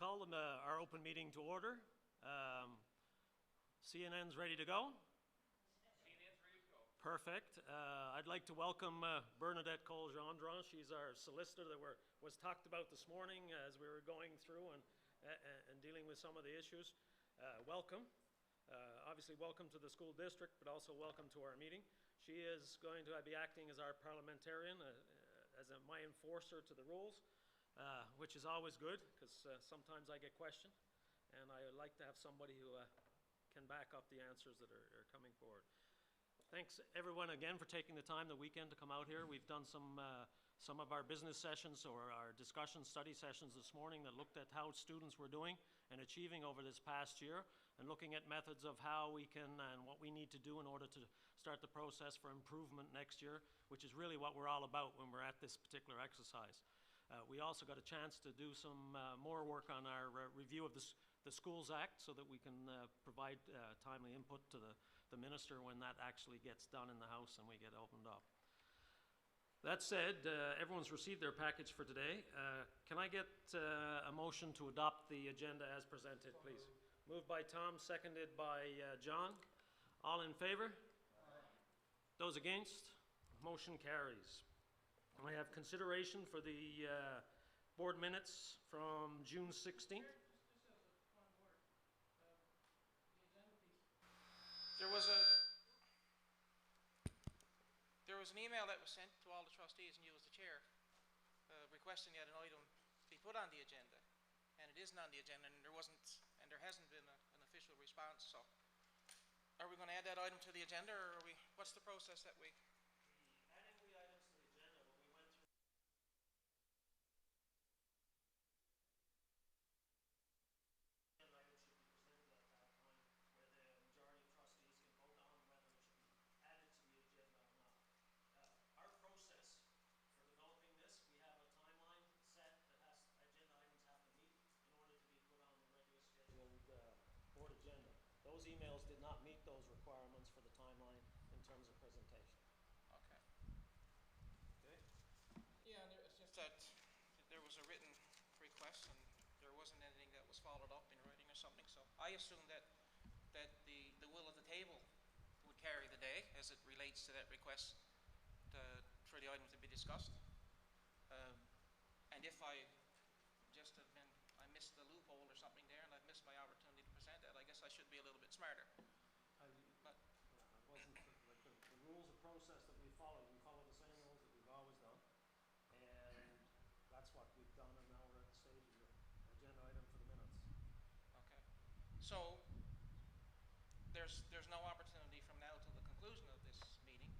call our open meeting to order. CNN's ready to go? CNN's ready to go. Perfect. I'd like to welcome Bernadette Cole-Gendron. She's our solicitor that was talked about this morning as we were going through and dealing with some of the issues. Welcome. Obviously welcome to the school district, but also welcome to our meeting. She is going to be acting as our parliamentarian, as my enforcer to the rules. Which is always good, because sometimes I get questioned, and I like to have somebody who can back up the answers that are coming forward. Thanks everyone again for taking the time the weekend to come out here. We've done some of our business sessions or our discussion study sessions this morning that looked at how students were doing and achieving over this past year, and looking at methods of how we can and what we need to do in order to start the process for improvement next year, which is really what we're all about when we're at this particular exercise. We also got a chance to do some more work on our review of the Schools Act so that we can provide timely input to the minister when that actually gets done in the House and we get opened up. That said, everyone's received their package for today. Can I get a motion to adopt the agenda as presented, please? Moved by Tom, seconded by John. All in favor? Aye. Those against? Motion carries. I have consideration for the board minutes from June 16th. There was an email that was sent to all the trustees and you as the chair requesting that an item be put on the agenda, and it isn't on the agenda, and there hasn't been an official response. So are we going to add that item to the agenda, or what's the process that we... Adding the items to the agenda, when we went through an item should be presented at that time, where the majority of trustees can vote on whether it should be added to the agenda or not. Our process for developing this, we have a timeline set that agenda items have to meet in order to be put on the regular scheduled board agenda. Those emails did not meet those requirements for the timeline in terms of presentation. Okay. Okay. Yeah, it's just that there was a written request and there wasn't anything that was followed up in writing or something. So I assume that the will of the table would carry the day as it relates to that request for the item to be discussed. And if I missed the loophole or something there, and I've missed my opportunity to present that, I guess I should be a little bit smarter. But it wasn't like the rules of process that we follow the same rules that we've always done, and that's what we've done, and now we're at the stage of the agenda item for the minutes. Okay. So there's no opportunity from now till the conclusion of this meeting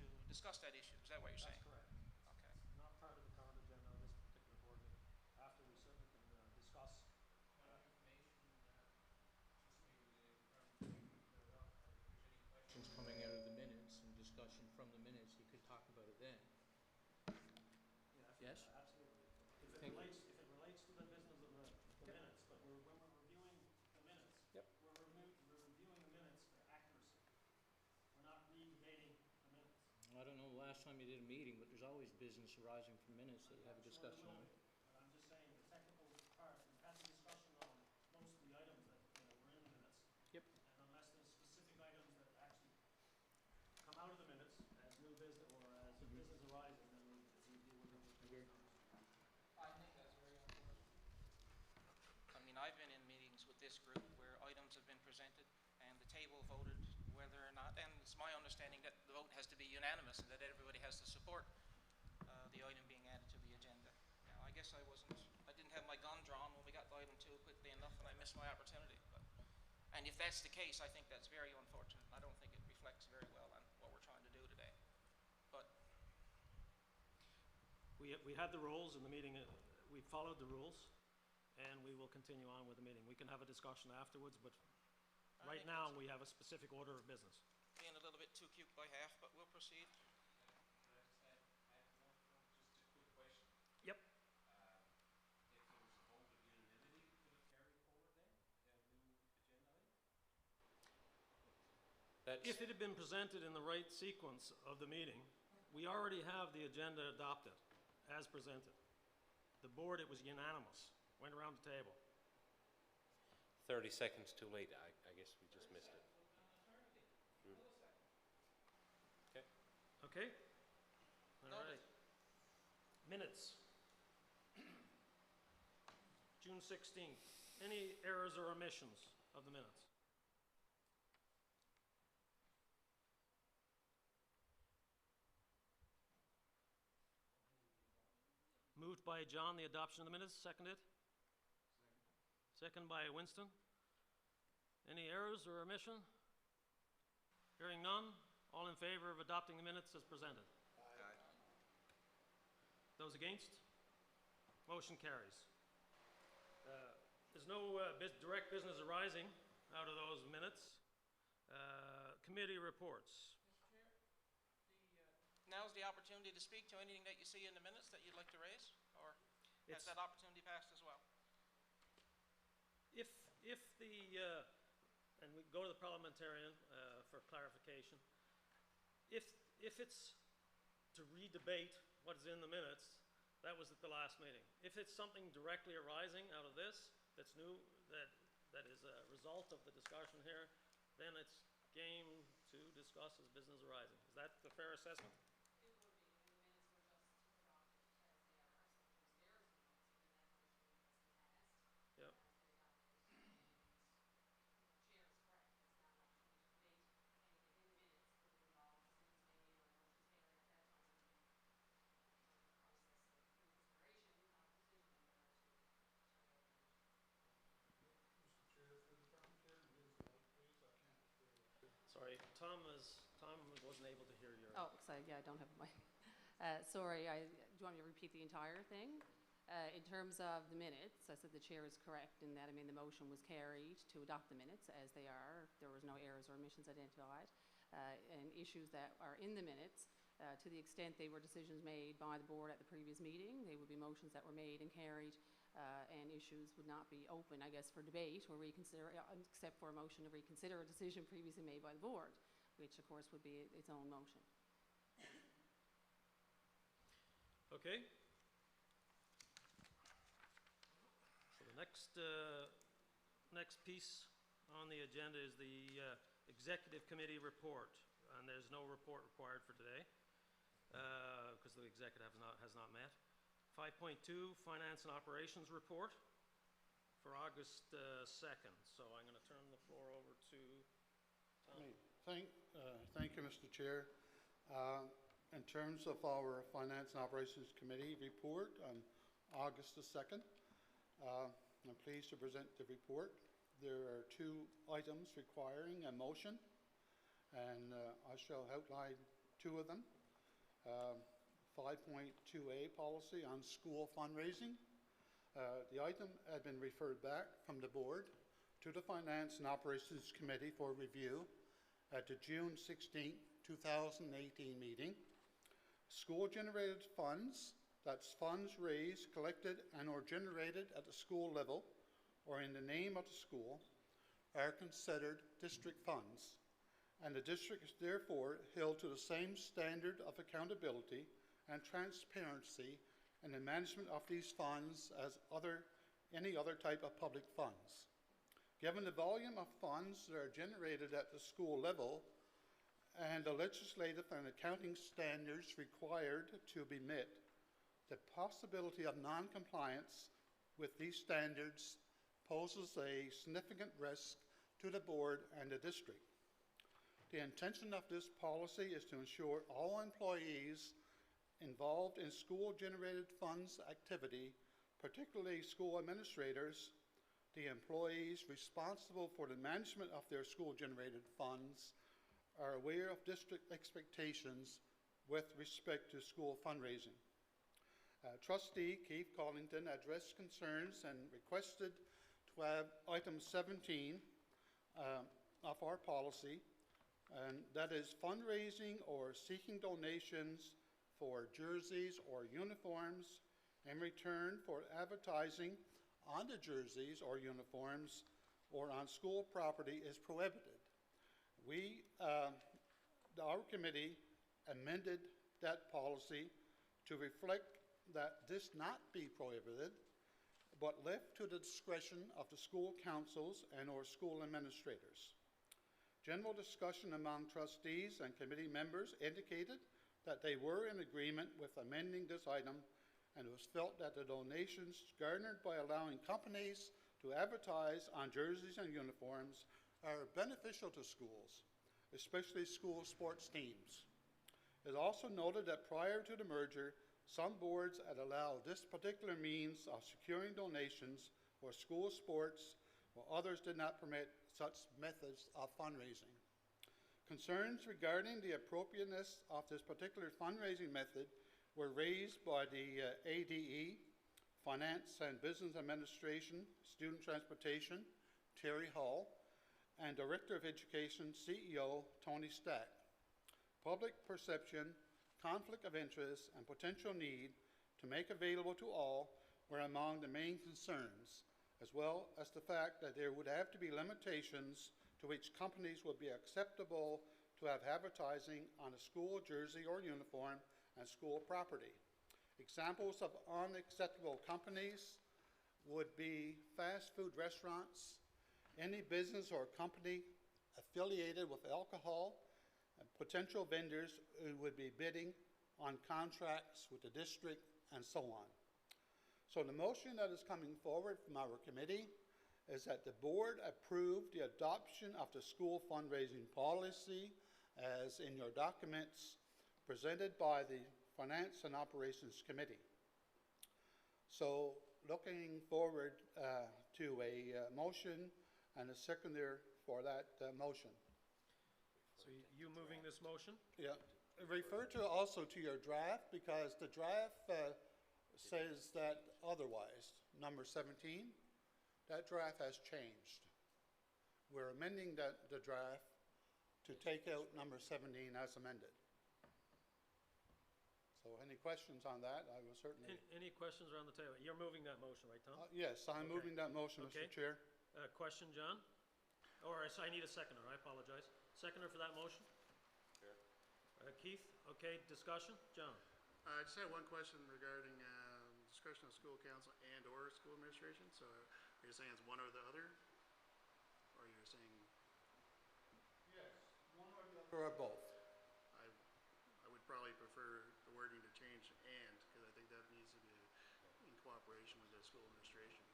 to discuss that issue. Is that what you're saying? That's correct. Okay. Not part of the current agenda of this particular board meeting. After we certainly can discuss questions coming out of the minutes and discussion from the minutes, you could talk about it then. Yeah, yes? Absolutely. If it relates to the business of the minutes, but when we're reviewing the minutes, we're reviewing the minutes for accuracy. We're not redebating the minutes. I don't know the last time you did a meeting, but there's always business arising from minutes that you have a discussion on. But I'm just saying the technical part, we've had the discussion on most of the items that were in the minutes. Yep. And unless there's specific items that actually come out of the minutes as new business or as business arising, then we deal with them. I think that's very important. I mean, I've been in meetings with this group where items have been presented and the table voted whether or not, and it's my understanding that the vote has to be unanimous and that everybody has to support the item being added to the agenda. Now, I guess I didn't have my gun drawn when we got to item 2 quickly enough, and I missed my opportunity. And if that's the case, I think that's very unfortunate. I don't think it reflects very well on what we're trying to do today. But we had the rules in the meeting. We followed the rules, and we will continue on with the meeting. We can have a discussion afterwards, but right now we have a specific order of business. Being a little bit too cute by half, but we'll proceed. Just a quick question. Yep. If there was a vote of unanimity, could it carry forward then? A new agenda item? If it had been presented in the right sequence of the meeting, we already have the agenda adopted as presented. The board, it was unanimous, went around the table. 30 seconds too late. I guess we just missed it. Okay. Okay? All Noted. right. Minutes. June 16th. Any errors or omissions of the minutes? Moved by John, the adoption of the minutes. Seconded? Second by Winston. Any errors or omission? Hearing none. All in favor of adopting the minutes as presented? Those against? Motion carries. There's no direct business arising out of those minutes. Committee reports. Now's the opportunity to speak to anything that you see in the minutes that you'd like to raise, or has that opportunity passed as well? If the, and we go to the parliamentarian for clarification, if it's to re-debate what is in the minutes, that was at the last meeting. If it's something directly arising out of this, that's new, that is a result of the discussion here, then it's game to discuss as business arising. Is that the fair assessment? Yep. Sorry, Tom wasn't able to hear your. Oh, sorry, yeah, I don't have my, sorry, do you want me to repeat the entire thing? In terms of the minutes, I said the chair is correct in that, I mean, the motion was carried to adopt the minutes as they are. There was no errors or omissions identified. And issues that are in the minutes, to the extent they were decisions made by the board at the previous meeting, they would be motions that were made and carried, and issues would not be open, I guess, for debate or reconsider, except for a motion to reconsider a decision previously made by the board, which of course would be its own motion. Okay. So the next piece on the agenda is the executive committee report, and there's no report required for today because the executive has not met. 5.2, finance and operations report for August 2nd. So I'm going to turn the floor over to Tom. Thank you, Mr. Chair. In terms of our Finance and Operations Committee report on August the 2nd, I'm pleased to present the report. There are 2 items requiring a motion, and I shall outline 2 of them. 5.2A policy on school fundraising. The item had been referred back from the board to the Finance and Operations Committee for review at the June 16, 2018 meeting. School-generated funds, that's funds raised, collected, and or generated at the school level or in the name of the school, are considered district funds, and the district is therefore held to the same standard of accountability and transparency in the management of these funds as any other type of public funds. Given the volume of funds that are generated at the school level and the legislative and accounting standards required to be met, the possibility of non-compliance with these standards poses a significant risk to the board and the district. The intention of this policy is to ensure all employees involved in school-generated funds activity, particularly school administrators, the employees responsible for the management of their school-generated funds, are aware of district expectations with respect to school fundraising. Trustee Keith Collington addressed concerns and requested to have item 17 of our policy, and that is fundraising or seeking donations for jerseys or uniforms in return for advertising on the jerseys or uniforms or on school property is prohibited. Our committee amended that policy to reflect that this not be prohibited, but left to the discretion of the school councils and/or school administrators. General discussion among trustees and committee members indicated that they were in agreement with amending this item, and it was felt that the donations garnered by allowing companies to advertise on jerseys and uniforms are beneficial to schools, especially school sports teams. It is also noted that prior to the merger, some boards had allowed this particular means of securing donations for school sports, while others did not permit such methods of fundraising. Concerns regarding the appropriateness of this particular fundraising method were raised by the ADE, Finance and Business Administration, Student Transportation, Terry Hall, and Director of Education, CEO, Tony Stack. Public perception, conflict of interest, and potential need to make available to all were among the main concerns, as well as the fact that there would have to be limitations to which companies would be acceptable to have advertising on a school jersey or uniform and school property. Examples of unacceptable companies would be fast food restaurants, any business or company affiliated with alcohol, and potential vendors who would be bidding on contracts with the district, and so on. So the motion that is coming forward from our committee is that the board approve the adoption of the school fundraising policy as in your documents presented by the Finance and Operations Committee. So looking forward to a motion and a seconder for that motion. So you moving this motion? Yeah. Refer to also to your draft, because the draft says that otherwise. Number 17, that draft has changed. We're amending the draft to take out number 17 as amended. So any questions on that? I will certainly... Any questions around the table? You're moving that motion, right, Tom? Yes, I'm Okay. moving that motion, Okay. Mr. Chair. Question, John? Or I need a seconder, I apologize. Seconder for that motion? Chair. Keith, okay, discussion? John? I just had one question regarding discretion of school council and/or school administration. So are you saying it's one or the other? Or you're saying, Yes, one or the other. Or both. I would probably prefer the wording to change and, because I think that needs to be in cooperation with the school administration.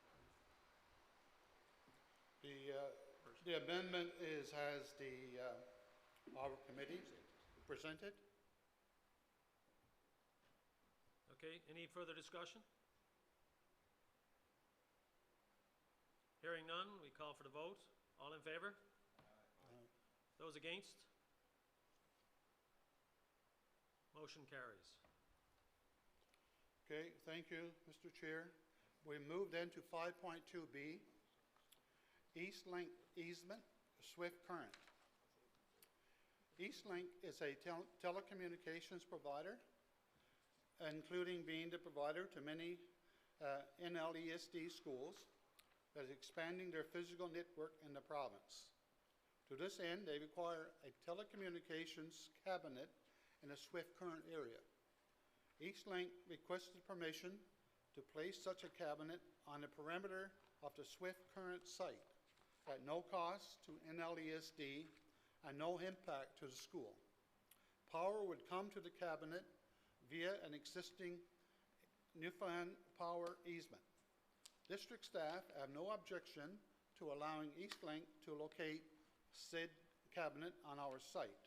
The amendment has our committee presented. Okay, any further discussion? Hearing none, we call for the vote. All in favor? Those against? Motion carries. Okay, thank you, Mr. Chair. We moved into 5.2B, Eastlink easement, Swift Current. Eastlink is a telecommunications provider, including being the provider to many NLESD schools that is expanding their physical network in the province. To this end, they require a telecommunications cabinet in a Swift Current area. Eastlink requested permission to place such a cabinet on the perimeter of the Swift Current site at no cost to NLESD and no impact to the school. Power would come to the cabinet via an existing Newfoundland power easement. District staff have no objection to allowing Eastlink to locate said cabinet on our site.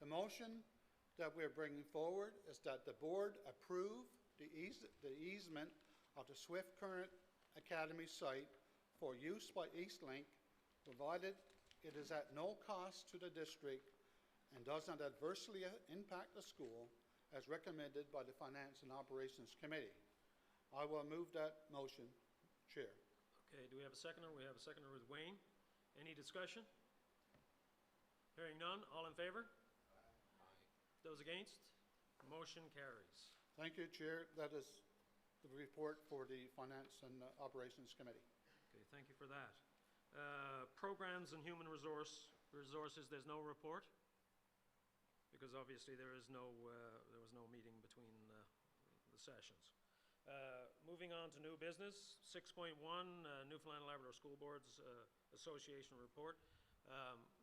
The motion that we're bringing forward is that the board approve the easement of the Swift Current Academy site for use by Eastlink, provided it is at no cost to the district and does not adversely impact the school as recommended by the Finance and Operations Committee. I will move that motion, Chair. Okay, do we have a seconder? We have a seconder with Wayne. Any discussion? Hearing none, all in favor? Those against? Motion carries. Thank you, Chair. That is the report for the Finance and Operations Committee. Okay, thank you for that. Programs and human resources, there's no report? Because obviously there was no meeting between the sessions. Moving on to new business, 6.1, Newfoundland and Labrador School Boards Association report.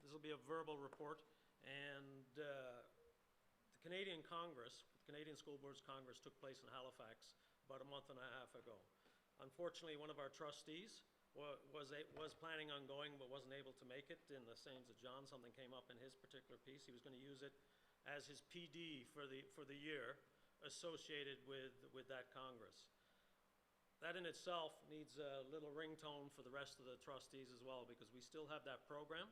This will be a verbal report, and the Canadian Congress, Canadian School Boards Congress, took place in Halifax about a month and a half ago. Unfortunately, one of our trustees was planning on going but wasn't able to make it, in the same as John. Something came up in his particular piece. He was going to use it as his PD for the year associated with that Congress. That in itself needs a little ringtone for the rest of the trustees as well, because we still have that program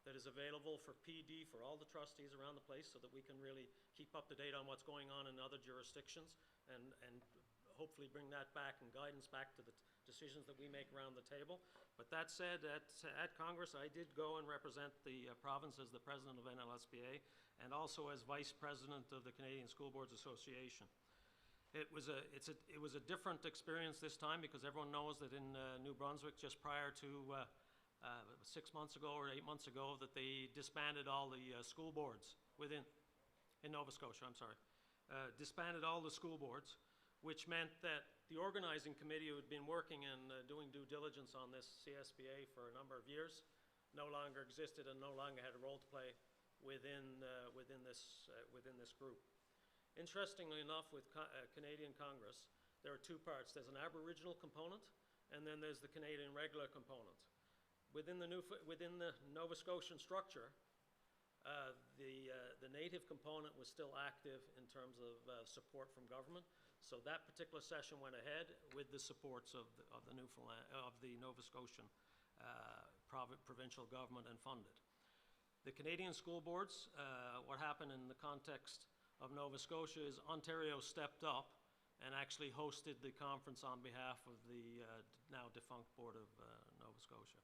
that is available for PD for all the trustees around the place, so that we can really keep up to date on what's going on in other jurisdictions, and hopefully bring that back and guidance back to the decisions that we make around the table. But that said, at Congress, I did go and represent the province as the president of NLSPA, and also as vice president of the Canadian School Boards Association. It was a different experience this time, because everyone knows that in New Brunswick, just prior to 6 months ago or 8 months ago, that they disbanded all the school boards in Nova Scotia, I'm sorry. Disbanded all the school boards, which meant that the organizing committee who had been working and doing due diligence on this CSBA for a number of years no longer existed and no longer had a role to play within this group. Interestingly enough, with Canadian Congress, there are two parts. There's an Aboriginal component, and then there's the Canadian regular component. Within the Nova Scotian structure, the Native component was still active in terms of support from government. So that particular session went ahead with the supports of the Nova Scotian provincial government, and funded. The Canadian school boards, what happened in the context of Nova Scotia is Ontario stepped up and actually hosted the conference on behalf of the now defunct Board of Nova Scotia.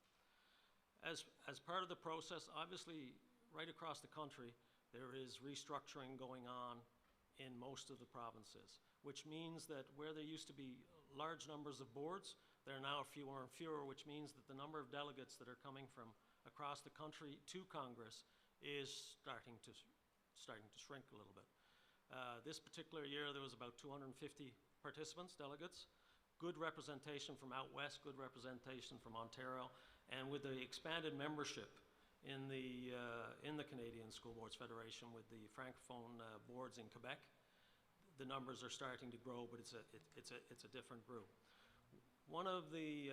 As part of the process, obviously, right across the country, there is restructuring going on in most of the provinces, which means that where there used to be large numbers of boards, there are now fewer and fewer, which means that the number of delegates that are coming from across the country to Congress is starting to shrink a little bit. This particular year, there was about 250 participants, delegates, good representation from out west, good representation from Ontario, and with the expanded membership in the Canadian School Boards Federation with the Francophone boards in Quebec, the numbers are starting to grow, but it's a different group. One of the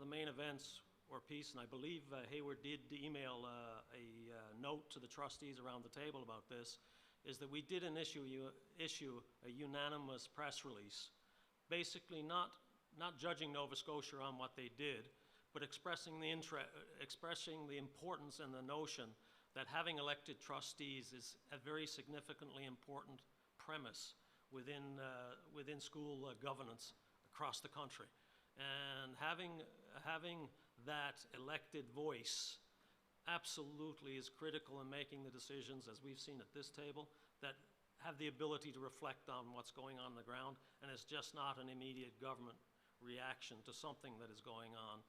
main events or piece, and I believe Hayward did email a note to the trustees around the table about this, is that we did issue a unanimous press release, basically not judging Nova Scotia on what they did, but expressing the importance and the notion that having elected trustees is a very significantly important premise within school governance across the country. And having that elected voice absolutely is critical in making the decisions, as we've seen at this table, that have the ability to reflect on what's going on the ground, and it's just not an immediate government reaction to something that is going on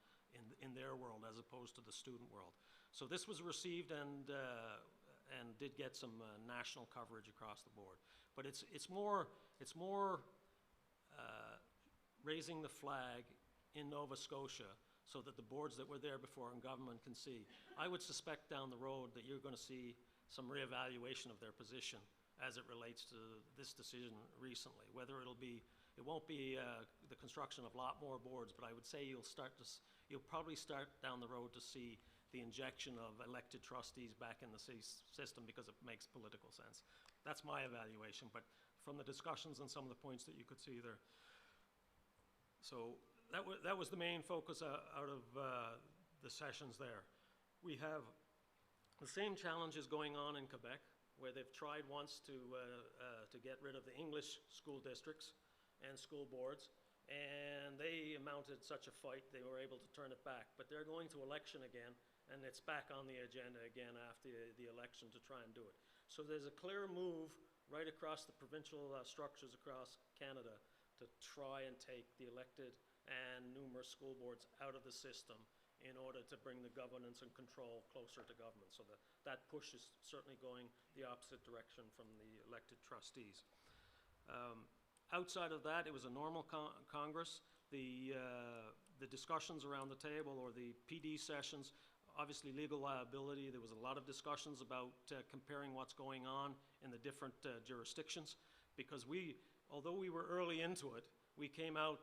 in their world as opposed to the student world. So this was received and did get some national coverage across the board. But it's more raising the flag in Nova Scotia so that the boards that were there before in government can see. I would suspect down the road that you're going to see some reevaluation of their position as it relates to this decision recently. Whether it won't be the construction of a lot more boards, but I would say you'll probably start down the road to see the injection of elected trustees back in the city system because it makes political sense. That's my evaluation, but from the discussions and some of the points that you could see there. So that was the main focus out of the sessions there. We have the same challenges going on in Quebec, where they've tried once to get rid of the English school districts and school boards, and they mounted such a fight they were able to turn it back. But they're going to election again, and it's back on the agenda again after the election to try and do it. So there's a clear move right across the provincial structures across Canada to try and take the elected and numerous school boards out of the system in order to bring the governance and control closer to government. So that push is certainly going the opposite direction from the elected trustees. Outside of that, it was a normal Congress. The discussions around the table, or the PD sessions, obviously legal liability, there was a lot of discussions about comparing what's going on in the different jurisdictions, because although we were early into it, we came out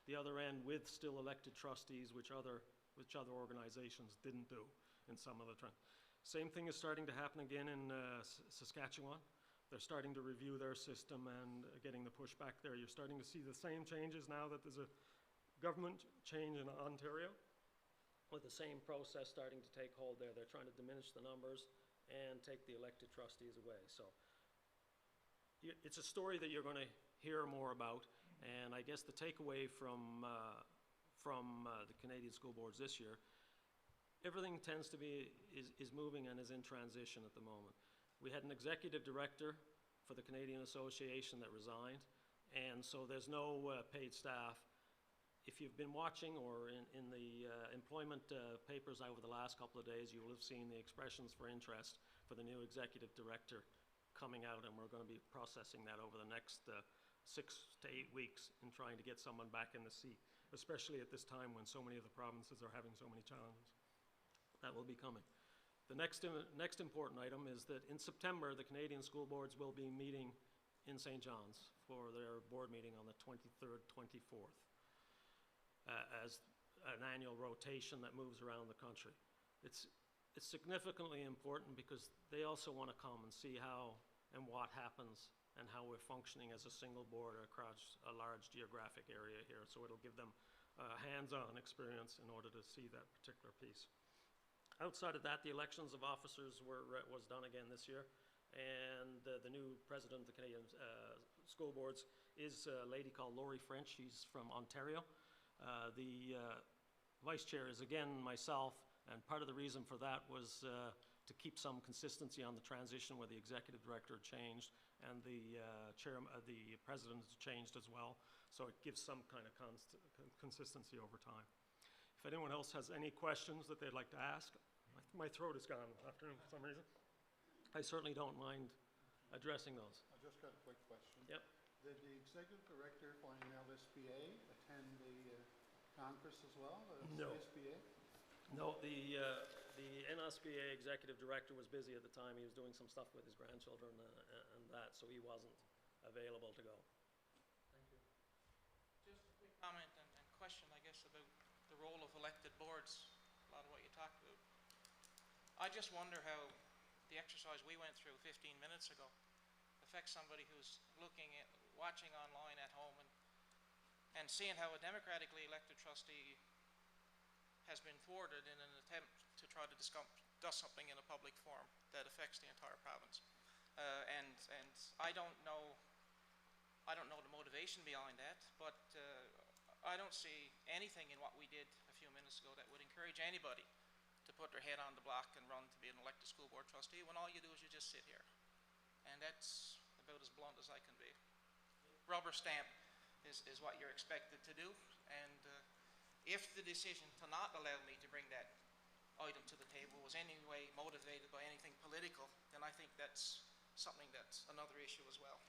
the other end with still elected trustees, which other organizations didn't do in some of the Same thing is starting to happen again in Saskatchewan. They're starting to review their system and getting the pushback there. You're starting to see the same changes now that there's a government change in Ontario, with the same process starting to take hold there. They're trying to diminish the numbers and take the elected trustees away. So it's a story that you're going to hear more about, and I guess the takeaway from the Canadian school boards this year, everything tends to be is moving and is in transition at the moment. We had an executive director for the Canadian Association that resigned, and so there's no paid staff. If you've been watching or in the employment papers over the last couple of days, you will have seen the expressions for interest for the new executive director coming out, and we're going to be processing that over the next 6 to 8 weeks in trying to get someone back in the seat, especially at this time when so many of the provinces are having so many challenges. That will be coming. The next important item is that in September, the Canadian school boards will be meeting in St. John's for their board meeting on the 23rd, 24th, as an annual rotation that moves around the country. It's significantly important because they also want to come and see how and what happens and how we're functioning as a single board across a large geographic area here. So it'll give them hands-on experience in order to see that particular piece. Outside of that, the elections of officers was done again this year, and the new president of the Canadian school boards is a lady called Laurie French. She's from Ontario. The vice chair is again myself, and part of the reason for that was to keep some consistency on the transition where the executive director changed and the president has changed as well, so it gives some kind of consistency over time. If anyone else has any questions that they'd like to ask, my throat is gone after for some reason. I certainly don't mind addressing those. I just got a quick question. Yep. Did the executive director for NLSBA attend the Congress as well? No. SBA? No, the NLSBA executive director was busy at the time. He was doing some stuff with his grandchildren and that, so he wasn't available to go. Thank you. Just a quick comment and question, I guess, about the role of elected boards, a lot of what you talked about. I just wonder how the exercise we went through 15 minutes ago affects somebody who's watching online at home and seeing how a democratically elected trustee has been thwarted in an attempt to try to discuss something in a public forum that affects the entire province. And I don't know the motivation behind that, but I don't see anything in what we did a few minutes ago that would encourage anybody to put their head on the block and run to be an elected school board trustee when all you do is you just sit here. And that's about as blunt as I can be. Rubber stamp is what you're expected to do, and if the decision to not allow me to bring that item to the table was any way motivated by anything political, then I think that's something that's another issue as well.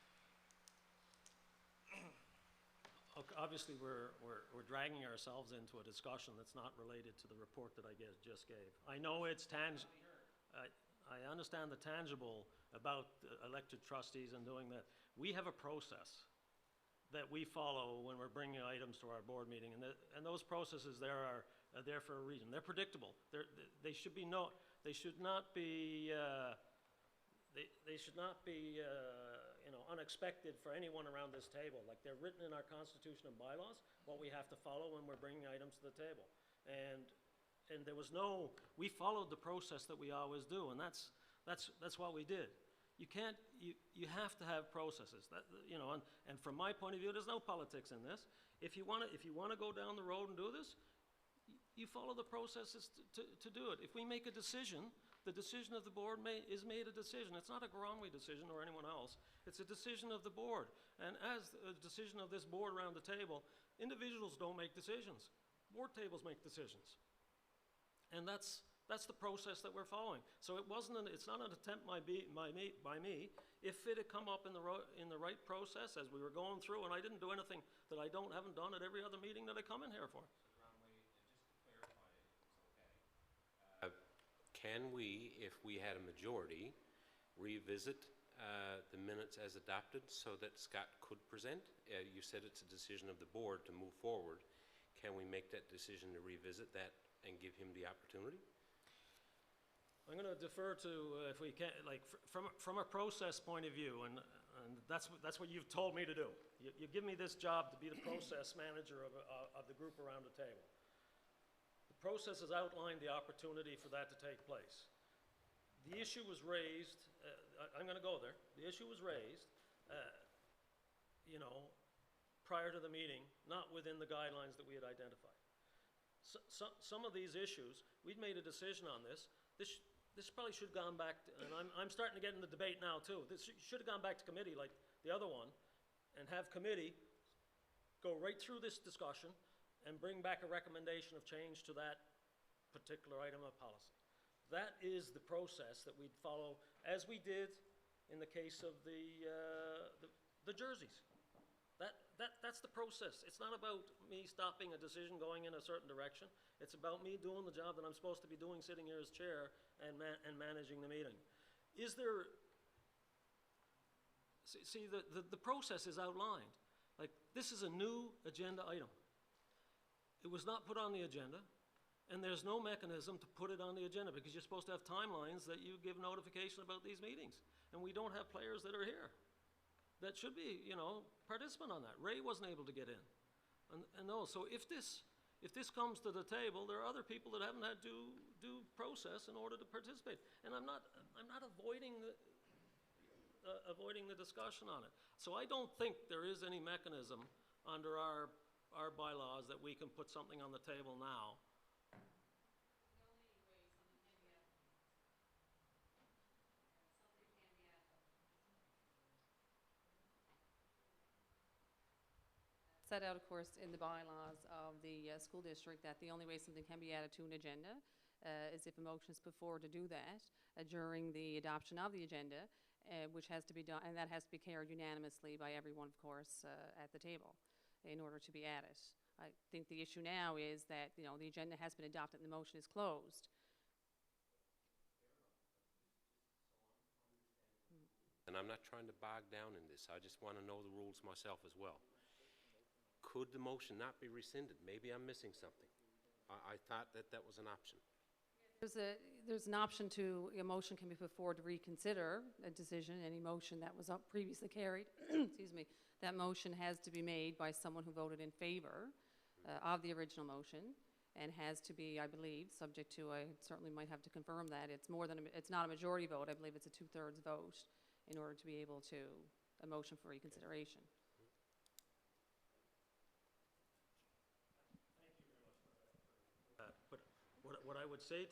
Obviously, we're dragging ourselves into a discussion that's not related to the report that I just gave. I know it's tangible. I understand the tangible about elected trustees and doing that. We have a process that we follow when we're bringing items to our board meeting, and those processes there are there for a reason. They're predictable. They should not be unexpected for anyone around this table. Like, they're written in our Constitution and bylaws, what we have to follow when we're bringing items to the table. And there was we followed the process that we always do, and that's what we did. You have to have processes. And from my point of view, there's no politics in this. If you want to go down the road and do this, you follow the processes to do it. If we make a decision, the decision of the board is made a decision. It's not a Granwy decision or anyone else. It's a decision of the board. And as a decision of this board around the table, individuals don't make decisions. Board tables make decisions. And that's That's the process that we're following. So it's not an attempt by me. If it had come up in the right process as we were going through, and I didn't do anything that I haven't done at every other meeting that I come in here for. Can we, if we had a majority, revisit the minutes as adopted so that Scott could present? You said it's a decision of the board to move forward. Can we make that decision to revisit that and give him the opportunity? I'm going to defer to, if we can, like, from a process point of view, and that's what you've told me to do. You give me this job to be the process manager of the group around the table. The process has outlined the opportunity for that to take place. The issue was raised, I'm going to go there. The issue was raised, prior to the meeting, not within the guidelines that we had identified. Some of these issues, we'd made a decision on this. This probably should have gone back, and I'm starting to get in the debate now too. This should have gone back to committee like the other one, and have committee go right through this discussion and bring back a recommendation of change to that particular item of policy. That is the process that we'd follow, as we did in the case of the jerseys. That's the process. It's not about me stopping a decision going in a certain direction. It's about me doing the job that I'm supposed to be doing, sitting here as chair and managing the meeting. Is there, see the process is outlined. Like, this is a new agenda item. It was not put on the agenda, and there's no mechanism to put it on the agenda because you're supposed to have timelines that you give notification about these meetings. And we don't have players that are here that should be, participant on that. Ray wasn't able to get in. And no, so if this comes to the table, there are other people that haven't had to process in order to participate. And I'm not avoiding the discussion on it. So I don't think there is any mechanism under our bylaws that we can put something on the table now. Set out, of course, in the bylaws of the school district that the only way something can be added to an agenda is if a motion is put forward to do that during the adoption of the agenda, which has to be done, and that has to be carried unanimously by everyone, of course, at the table in order to be added. I think the issue now is that, the agenda has been adopted and the motion is closed. And I'm not trying to bog down in this. I just want to know the rules myself as well. Could the motion not be rescinded? Maybe I'm missing something. I thought that was an option. There's an option a motion can be put forward to reconsider a decision. Any motion that was up previously carried, excuse me, that motion has to be made by someone who voted in favor of the original motion, and has to be, I believe, subject to, I certainly might have to confirm that, it's not a majority vote. I believe it's a 2/3 vote in order to be able to, a motion for reconsideration. But what I would say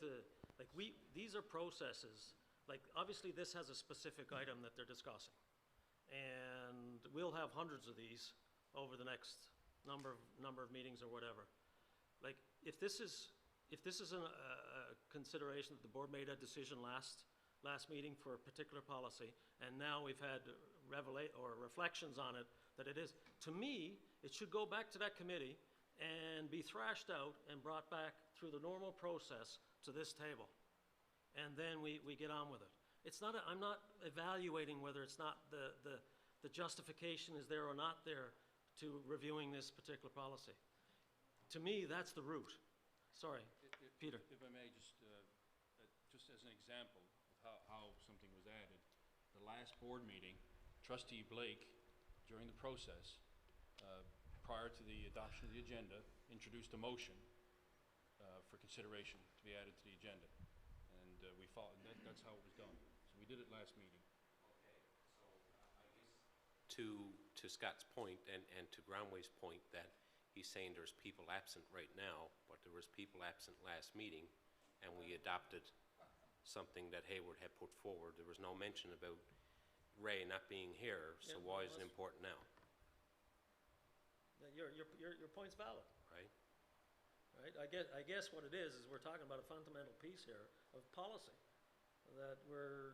these are processes, like, obviously this has a specific item that they're discussing. And we'll have hundreds of these over the next number of meetings or whatever. Like, if this is a consideration that the board made a decision last meeting for a particular policy, and now we've had reflections on it that it is, to me, it should go back to that committee and be thrashed out and brought back through the normal process to this table. And then we get on with it. I'm not evaluating whether it's not the justification is there or not there to reviewing this particular policy. To me, that's the root. Sorry, Peter. If I may, just as an example of how something was added, the last board meeting, Trustee Blake, during the process, prior to the adoption of the agenda, introduced a motion for consideration to be added to the agenda. And we followed, that's how it was done. So we did it last meeting. To Scott's point and to Groundway's point that he's saying there's people absent right now, but there was people absent last meeting, and we adopted something that Hayward had put forward. There was no mention about Ray not being here, so why is it important now? Your point's valid. Right? Right? I guess what it is we're talking about a fundamental piece here of policy that we're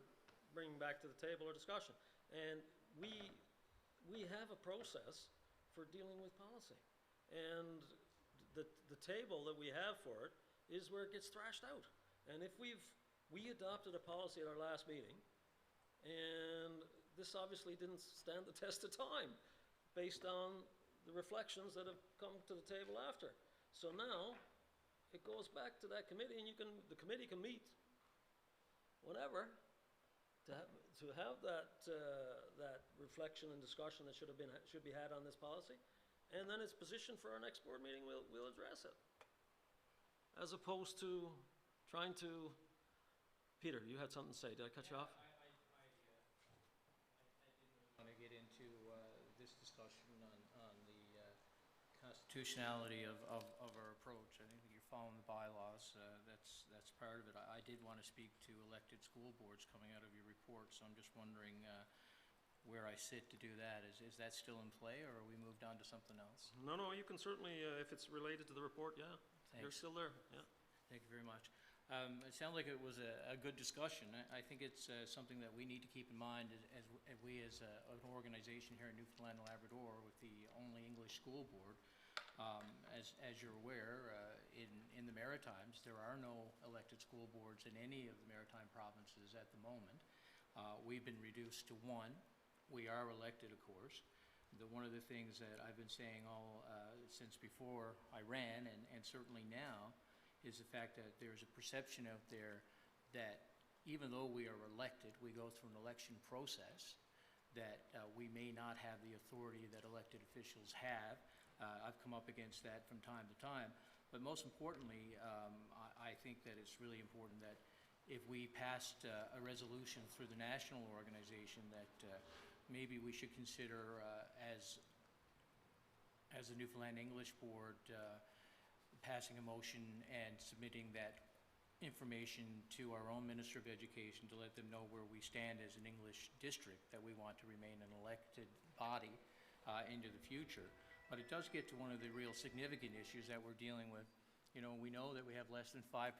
bringing back to the table or discussion. And we have a process for dealing with policy. And the table that we have for it is where it gets thrashed out. And if we adopted a policy at our last meeting, and this obviously didn't stand the test of time based on the reflections that have come to the table after. So now, it goes back to that committee, and the committee can meet whenever to have that reflection and discussion that should be had on this policy, and then it's positioned for our next board meeting. We'll address it, as opposed to trying to. Peter, you had something to say. Did I cut you off? I didn't want to get into this discussion on the constitutionality of our approach. I think you're following the bylaws. That's part of it. I did want to speak to elected school boards coming out of your report, so I'm just wondering where I sit to do that. Is that still in play, or are we moved on to something else? No, you can certainly, if it's related to the report, yeah. Thanks. You're still there, yeah. Thank you very much. It sounded like it was a good discussion. I think it's something that we need to keep in mind as we as an organization here in Newfoundland and Labrador with the only English school board. As you're aware, in the Maritimes, there are no elected school boards in any of the Maritime provinces at the moment. We've been reduced to one. We are elected, of course. One of the things that I've been saying since before I ran, and certainly now, is the fact that there's a perception out there that even though we are elected, we go through an election process, that we may not have the authority that elected officials have. I've come up against that from time to time. But most importantly, I think that it's really important that if we passed a resolution through the national organization that maybe we should consider as the Newfoundland English Board passing a motion and submitting that information to our own Minister of Education to let them know where we stand as an English district, that we want to remain an elected body into the future. But it does get to one of the real significant issues that we're dealing with. You know, we know that we have less than 5%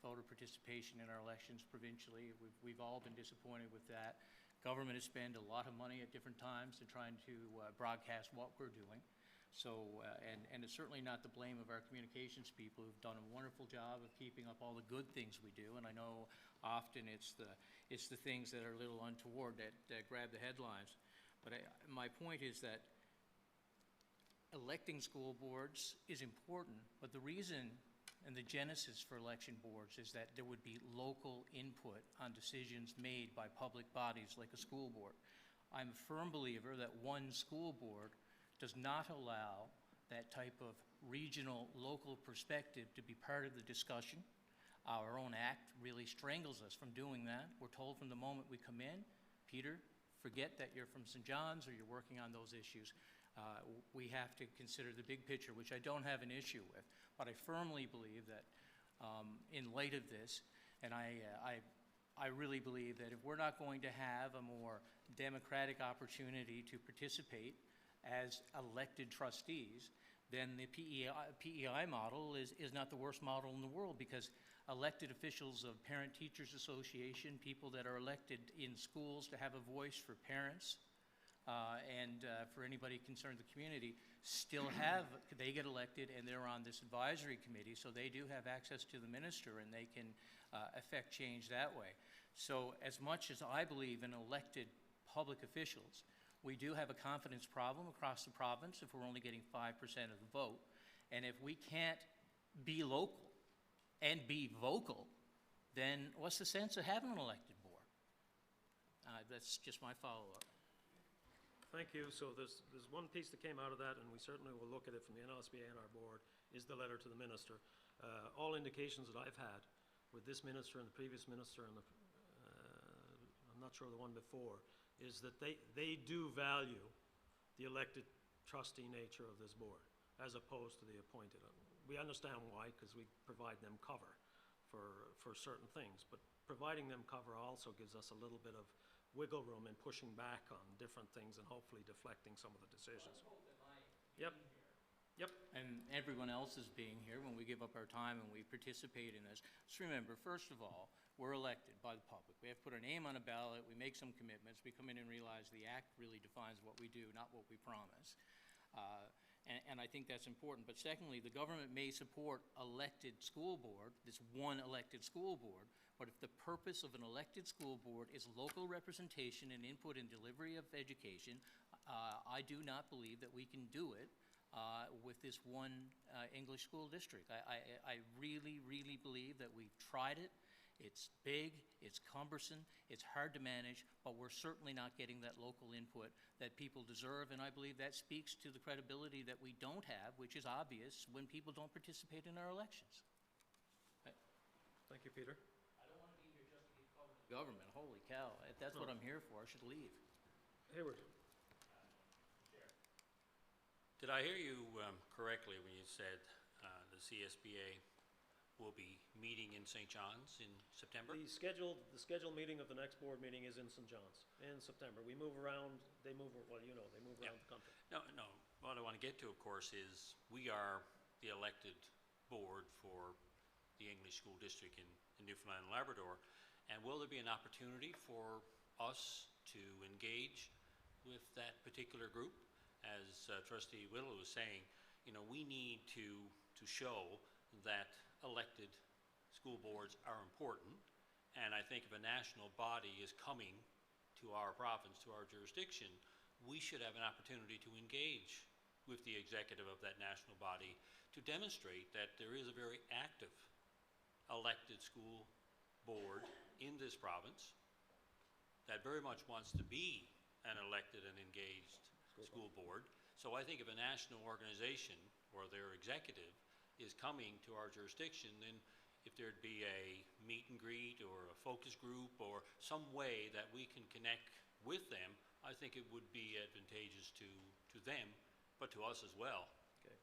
voter participation in our elections provincially. We've all been disappointed with that. Government has spent a lot of money at different times to trying to broadcast what we're doing. So, and it's certainly not the blame of our communications people who've done a wonderful job of keeping up all the good things we do. And I know often it's the things that are a little untoward that grab the headlines. But my point is that electing school boards is important, but the reason and the genesis for election boards is that there would be local input on decisions made by public bodies like a school board. I'm a firm believer that one school board does not allow that type of regional, local perspective to be part of the discussion. Our own act really strangles us from doing that. We're told from the moment we come in, Peter, forget that you're from St. John's or you're working on those issues. We have to consider the big picture, which I don't have an issue with. But I firmly believe that in light of this, and I really believe that if we're not going to have a more democratic opportunity to participate as elected trustees, then the PEI model is not the worst model in the world, because elected officials of Parent Teachers Association, people that are elected in schools to have a voice for parents and for anybody concerned with the community, they get elected and they're on this advisory committee, so they do have access to the minister and they can affect change that way. So as much as I believe in elected public officials, we do have a confidence problem across the province if we're only getting 5% of the vote. And if we can't be local and be vocal, then what's the sense of having an elected board? That's just my follow-up. Thank you. So there's one piece that came out of that, and we certainly will look at it from the NLSBA and our board, is the letter to the minister. All indications that I've had with this minister and the previous minister and I'm not sure the one before, is that they do value the elected trustee nature of this board as opposed to the appointed. We understand why, because we provide them cover for certain things, but providing them cover also gives us a little bit of wiggle room in pushing back on different things and hopefully deflecting some of the decisions. Well, I hope that my Yep. team here Yep. And everyone else is being here when we give up our time and we participate in this. Just remember, first of all, we're elected by the public. We have to put our name on a ballot, we make some commitments, we come in and realize the act really defines what we do, not what we promise. And I think that's important. But secondly, the government may support elected school board, this one elected school board, but if the purpose of an elected school board is local representation and input and delivery of education, I do not believe that we can do it with this one English school district. I really, really believe that we've tried it. It's big, it's cumbersome, it's hard to manage, but we're certainly not getting that local input that people deserve, and I believe that speaks to the credibility that we don't have, which is obvious when people don't participate in our elections. Thank you, Peter. I don't want to be here just to get covered in government. Holy cow, if that's what I'm here for, I should leave. Hayward. Did I hear you correctly when you said the CSBA will be meeting in St. John's in September? The scheduled meeting of the next board meeting is in St. John's in September. We move around, they move, well, you know, they move around the country. No. What I want to get to, of course, is we are the elected board for the English School District in Newfoundland and Labrador. And will there be an opportunity for us to engage with that particular group? As Trustee Whittle was saying, you know, we need to show that elected school boards are important. And I think if a national body is coming to our province, to our jurisdiction, we should have an opportunity to engage with the executive of that national body to demonstrate that there is a very active elected school board in this province that very much wants to be an elected and engaged school board. So I think if a national organization or their executive is coming to our jurisdiction, then if there'd be a meet and greet or a focus group or some way that we can connect with them, I think it would be advantageous to them, but to us as well. Okay.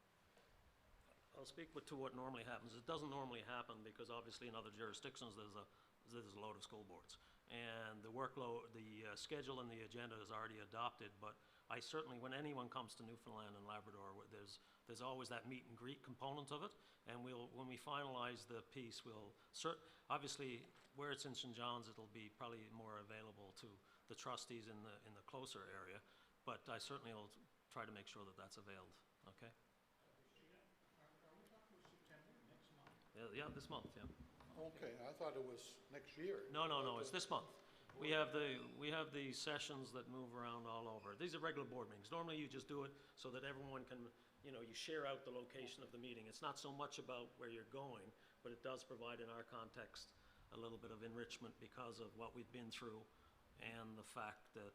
I'll speak to what normally happens. It doesn't normally happen because obviously in other jurisdictions there's a load of school boards. And the workload, the schedule and the agenda is already adopted, but I certainly, when anyone comes to Newfoundland and Labrador, there's always that meet and greet component of it, and when we finalize the piece, obviously, where it's in St. John's, it'll be probably more available to the trustees in the closer area, but I certainly will try to make sure that that's availed, okay? Are we talking about September, next month? Yeah, this month, yeah. Okay, I thought it was next year. No, it's this month. We have the sessions that move around all over. These are regular board meetings. Normally you just do it so that everyone can, you know, you share out the location of the meeting. It's not so much about where you're going, but it does provide in our context a little bit of enrichment because of what we've been through and the fact that,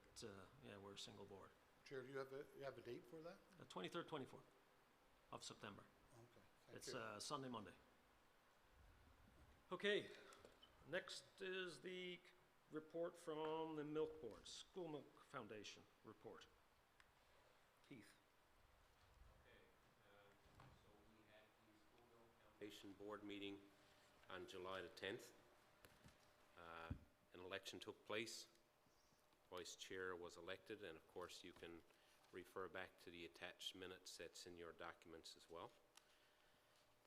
yeah, we're a single board. Chair, do you have a date for that? 23rd, 24th of September. Okay, thank It's you. Sunday, Monday. Okay, next is the report from the Milk Board, School Milk Foundation report. Keith. So we had the School Milk Foundation Board meeting on July the 10th. An election took place. Vice Chair was elected, and of course you can refer back to the attached minutes that's in your documents as well.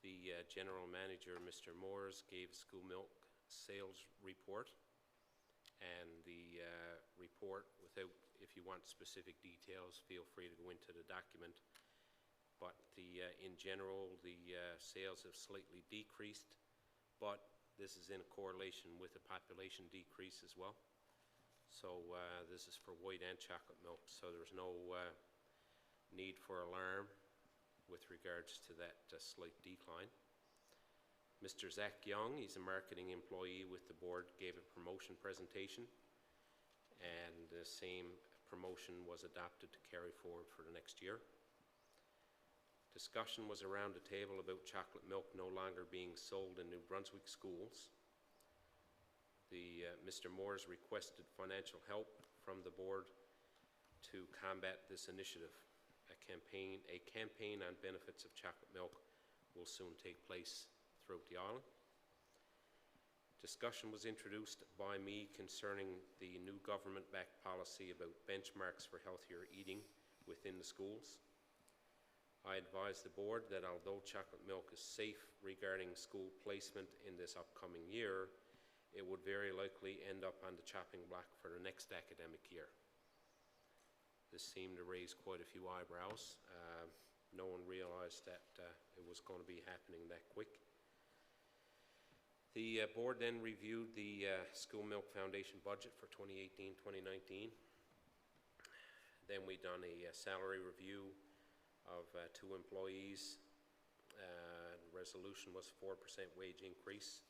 The General Manager, Mr. Moores, gave school milk sales report, and the report, if you want specific details, feel free to go into the document. But in general, the sales have slightly decreased, but this is in correlation with the population decrease as well. So this is for white and chocolate milk, so there's no need for alarm with regards to that slight decline. Mr. Zach Young, he's a marketing employee with the board, gave a promotion presentation, and the same promotion was adopted to carry forward for the next year. Discussion was around the table about chocolate milk no longer being sold in New Brunswick schools. Mr. Moores requested financial help from the board to combat this initiative. A campaign on benefits of chocolate milk will soon take place throughout the island. Discussion was introduced by me concerning the new government-backed policy about benchmarks for healthier eating within the schools. I advise the board that although chocolate milk is safe regarding school placement in this upcoming year, it would very likely end up on the chopping block for the next academic year. This seemed to raise quite a few eyebrows. No one realized that it was going to be happening that quick. The board then reviewed the School Milk Foundation budget for 2018-2019. Then we done a salary review of 2 employees. The resolution was 4% wage increase.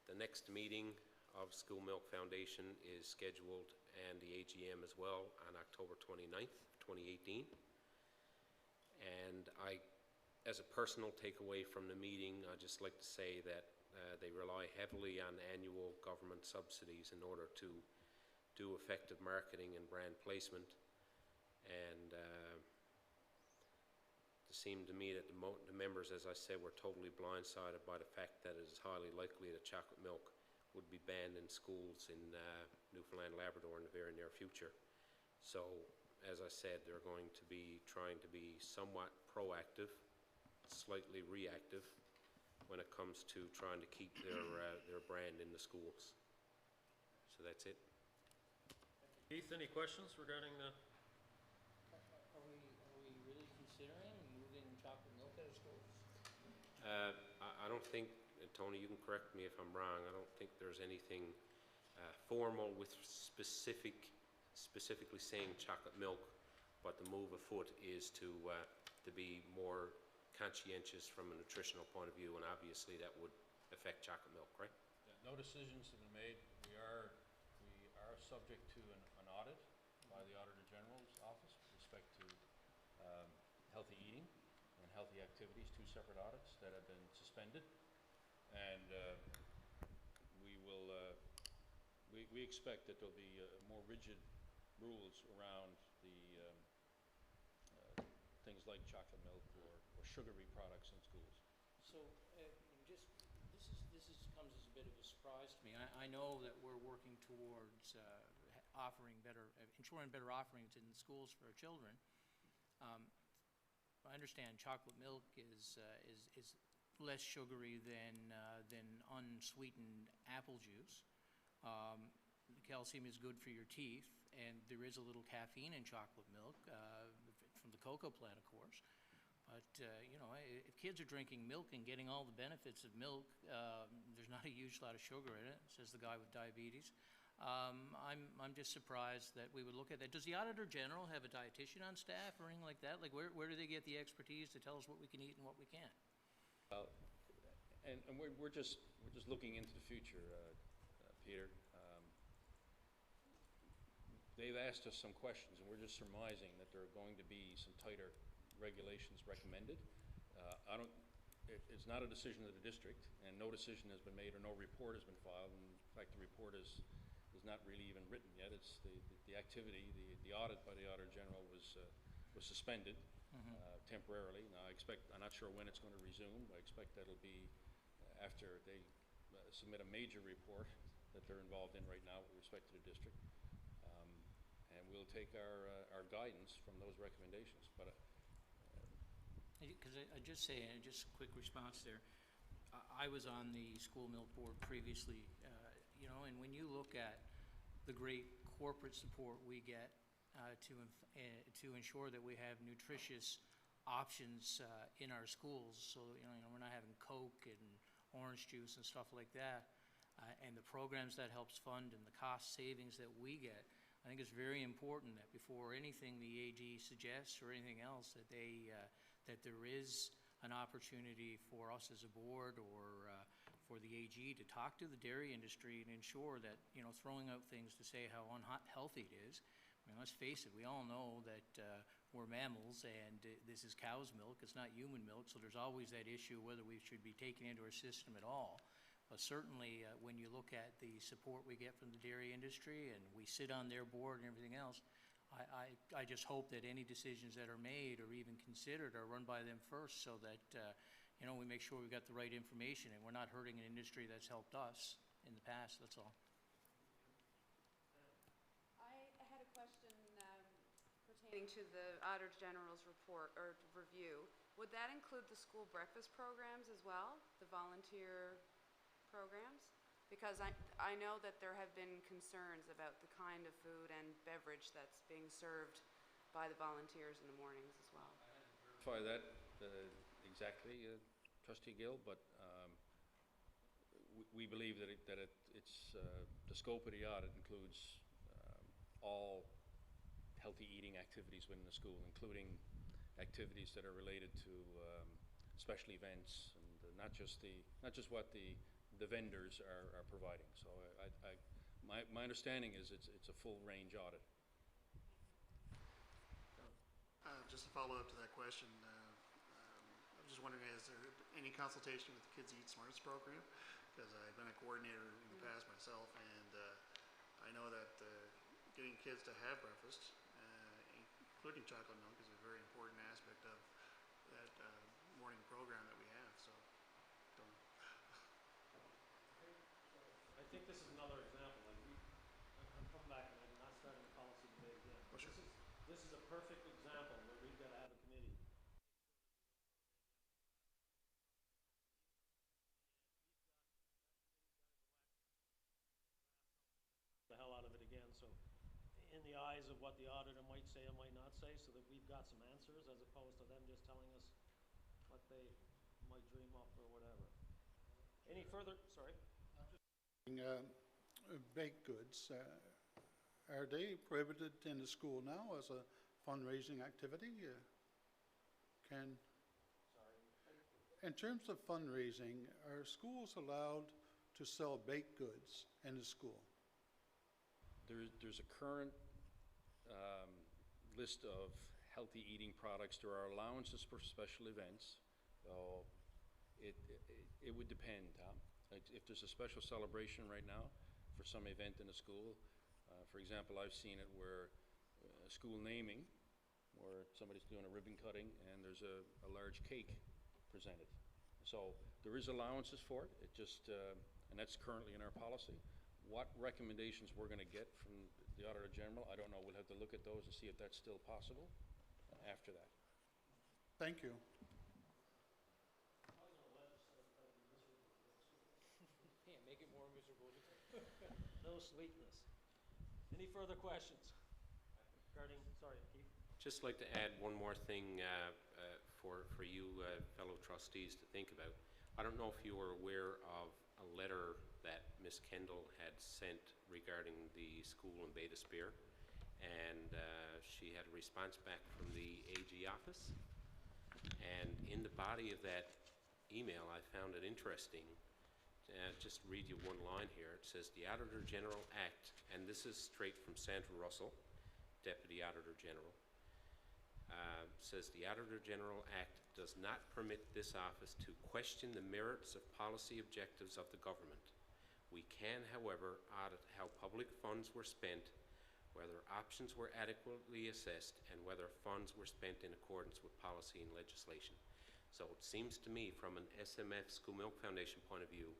The next meeting of School Milk Foundation is scheduled, and the AGM as well, on October 29th, 2018. And as a personal takeaway from the meeting, I'd just like to say that they rely heavily on annual government subsidies in order to do effective marketing and brand placement. And it seemed to me that the members, as I said, were totally blindsided by the fact that it is highly likely that chocolate milk would be banned in schools in Newfoundland, Labrador in the very near future. So, as I said, they're going to be trying to be somewhat proactive, slightly reactive, when it comes to trying to keep their brand in the schools. So that's it. Keith, any questions regarding the? Are we really considering moving chocolate milk out of schools? I don't think, Tony, you can correct me if I'm wrong, I don't think there's anything formal with specifically saying chocolate milk, but the move afoot is to be more conscientious from a nutritional point of view, and obviously that would affect chocolate milk, right? Yeah, no decisions have been made. We are subject to an audit by the Auditor General's office with respect to healthy eating and healthy activities, 2 separate audits that have been suspended. And we expect that there'll be more rigid rules around the things like chocolate milk or sugary products in schools. So, this comes as a bit of a surprise to me. I know that we're working towards ensuring better offerings in the schools for our children. I understand chocolate milk is less sugary than unsweetened apple juice. Calcium is good for your teeth, and there is a little caffeine in chocolate milk from the cocoa plant, of course. But, if kids are drinking milk and getting all the benefits of milk, there's not a huge lot of sugar in it, says the guy with diabetes. I'm just surprised that we would look at that. Does the Auditor General have a dietitian on staff or anything like that? Like, where do they get the expertise to tell us what we can eat and what we can't? Well, and we're just looking into the future, Peter. They've asked us some questions, and we're just surmising that there are going to be some tighter regulations recommended. It's not a decision of the district, and no decision has been made or no report has been filed. And in fact, the report is not really even written yet. It's the activity, the audit by the Auditor General was suspended temporarily. Now, I'm not sure when it's going to resume. I expect that'll be after they submit a major report that they're involved in right now with respect to the district. And we'll take our guidance from those recommendations. But because I just say, just a quick response there, I was on the school milk board previously, and when you look at the great corporate support we get to ensure that we have nutritious options in our schools, so we're not having Coke and orange juice and stuff like that, and the programs that helps fund and the cost savings that we get, I think it's very important that before anything the AG suggests or anything else, that there is an opportunity for us as a board or for the AG to talk to the dairy industry and ensure that, throwing out things to say how unhealthy it is. I mean, let's face it, we all know that we're mammals and this is cow's milk, it's not human milk, so there's always that issue whether we should be taking it into our system at all. But certainly, when you look at the support we get from the dairy industry and we sit on their board and everything else, I just hope that any decisions that are made or even considered are run by them first so that, we make sure we've got the right information and we're not hurting an industry that's helped us in the past, that's all. I had a question pertaining pertaining to the Auditor General's report or review, would that include the school breakfast programs as well, the volunteer programs? Because I know that there have been concerns about the kind of food and beverage that's being served by the volunteers in the mornings as well. Verify that exactly, Trustee Gill, but we believe that it's the scope of the audit includes all healthy eating activities within the school, including activities that are related to special events and not just what the vendors are providing. So my understanding is it's a full range audit. Just to follow up to that question, I'm just wondering, is there any consultation with the Kids Eat Smarts program? Because I've been a coordinator in the past myself, and I know that getting kids to have breakfast, including chocolate milk, is a very important aspect of that morning program that we have. So, I think this is another example. Like I'm coming back and I'm not starting the policy debate again. Oh, sure. This is a perfect example where we've got to have a committee. The hell out of it again. So in the eyes of what the auditor might say or might not say, so that we've got some answers as opposed to them just telling us what they might dream up or whatever. Any further, sorry? Baked goods, are they prohibited in the school now as a fundraising activity? In terms of fundraising, are schools allowed to sell baked goods in the school? There's a current list of healthy eating products. There are allowances for special events. It would depend, Tom. If there's a special celebration right now for some event in the school, for example, I've seen it where school naming, where somebody's doing a ribbon cutting and there's a large cake presented. So there is allowances for it. It just, and that's currently in our policy. What recommendations we're going to get from the Auditor General, I don't know. We'll have to look at those and see if that's still possible after that. Thank you. Yeah, make it more miserable. No sweetness. Any further questions regarding, sorry, Keith? Just like to add one more thing for you fellow trustees to think about. I don't know if you were aware of a letter that Ms. Kendall had sent regarding the school in Beta Spear, and she had a response back from the AG office. And in the body of that email, I found it interesting. Just read you one line here. It says, the Auditor General Act, and this is straight from Sandra Russell, Deputy Auditor General, says the Auditor General Act does not permit this office to question the merits of policy objectives of the government. We can, however, audit how public funds were spent, whether options were adequately assessed, and whether funds were spent in accordance with policy and legislation. So it seems to me, from an SMF School Milk Foundation point of view,